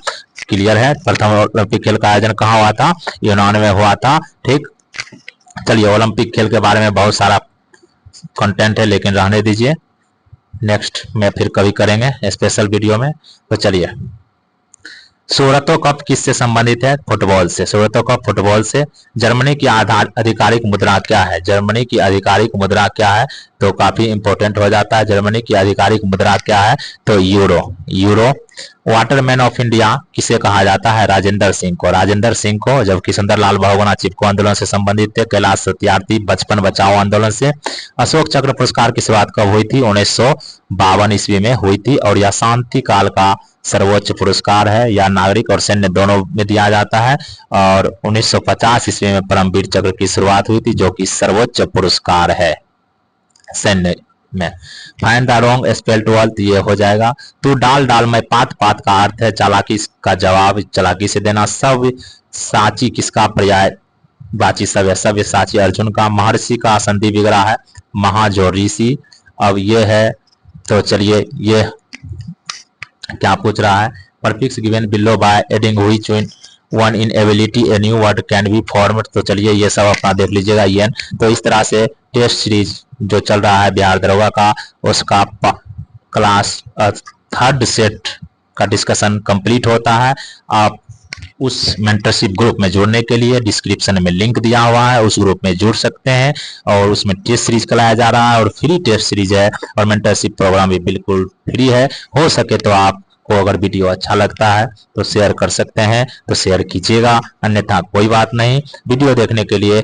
क्लियर है, प्रथम ओलंपिक खेल का आयोजन कहाँ हुआ था, यूनान में हुआ था, ठीक। चलिए, ओलंपिक खेल के बारे में बहुत सारा कंटेंट है, लेकिन रहने दीजिए, नेक्स्ट में फिर कभी करेंगे स्पेशल वीडियो में। तो चलिए, सोरतो कप किससे संबंधित है, फुटबॉल से। सोरतो कप फुटबॉल से। जर्मनी की आधिकारिक मुद्रा क्या है, जर्मनी की आधिकारिक मुद्रा क्या है, तो काफी इंपॉर्टेंट हो जाता है। जर्मनी की आधिकारिक मुद्रा क्या है, तो euro, euro. Waterman of India किसे कहा जाता है, राजेंद्र सिंह को, राजेंद्र सिंह को, जबकि सुंदरलाल बहुगुणा चिपको आंदोलन से संबंधित थे। कैलाश सत्यार्थी बचपन बचाओ आंदोलन से। अशोक चक्र पुरस्कार की शुरुआत कब हुई थी, 1952 ईस्वी में हुई थी, और यह शांति काल का सर्वोच्च पुरस्कार है, या नागरिक और सैन्य दोनों में दिया जाता है। और 1950 ईस्वी में परमवीर चक्र की शुरुआत हुई थी, जो कि सर्वोच्च पुरस्कार है सैन्य में। Find the wrong spelled word, ये हो जाएगा तू डाल डाल में पात पात का अर्थ है चालाकी का जवाब चालाकी से देना। सब साची किसका पर्याय वाची सब है, सब साची अर्जुन का। महर्षि का संधि विग्रह है महाजो ऋषि। अब ये है, तो चलिए ये क्या पूछ रहा है, prefix given below by adding which one in ability a new word can be formed. तो चलिए ये सब अपना देख लीजिएगा ये। तो इस तरह से टेस्ट सीरीज जो चल रहा है बिहार दरोगा का, उसका क्लास 3rd सेट का डिस्कशन कंप्लीट होता है। आप उस मेंटरशिप ग्रुप में जुड़ने के लिए डिस्क्रिप्शन में लिंक दिया हुआ है, उस ग्रुप में जुड़ सकते हैं। और उसमें टेस्ट सीरीज कराया जा रहा है और फ्री टेस्ट सीरीज है, और मेंटरशिप प्रोग्राम भी बिल्कुल फ्री है। हो सके तो आपको अगर वीडियो अच्छा लगता है तो शेयर कर सकते हैं, तो शेयर कीजिएगा, अन्यथा कोई बात नहीं। वीडियो देखने के लिए